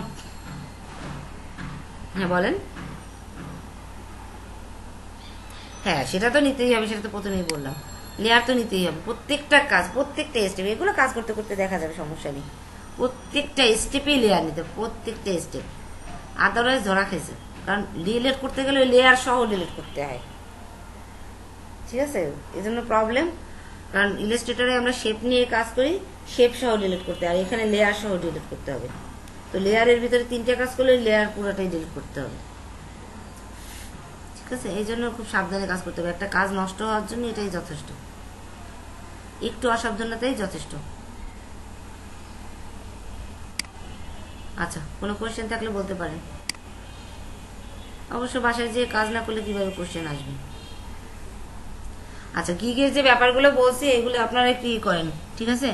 হ্যাঁ বলেন। হ্যাঁ সেটা তো নিতেই হবে, সেটা তো প্রথমেই বললাম, লেয়ার তো নিতেই হবে প্রত্যেকটা কাজ, প্রত্যেকটা স্টেপ, এগুলো কাজ করতে করতে দেখা যাবে, সমস্যা নেই। প্রত্যেকটা স্টেপেই লেয়ার নিতে হবে, প্রত্যেকটা স্টেপ, আদারওয়াইজ ধরা খেয়েছে। কারণ ডিলিট করতে গেলে লেয়ার সহ ডিলিট করতে হয়, ঠিক আছে, এই জন্য প্রবলেম। কারণ ইলাস্ট্রেটরে আমরা শেপ নিয়ে কাজ করি, শেপ সহ ডিলিট করতে হয়, আর এখানে লেয়ার সহ ডিলিট করতে হবে। তো লেয়ারের ভিতরে 3টে কাজ করলে লেয়ার পুরোটাই ডিলিট করতে হবে, ঠিক আছে। এই জন্য খুব সাবধানে কাজ করতে হবে, একটা কাজ নষ্ট হওয়ার জন্য এটাই যথেষ্ট, একটু অসাবধানতাই যথেষ্ট। আচ্ছা, কোনো কোয়েশ্চেন থাকলে বলতে পারেন। অবশ্য বাসায় যেয়ে কাজ না করলে কিভাবে কোয়েশ্চেন আসবে। আচ্ছা, গিগের যে ব্যাপারগুলো বলছি এগুলো আপনারা একটু করেন, ঠিক আছে।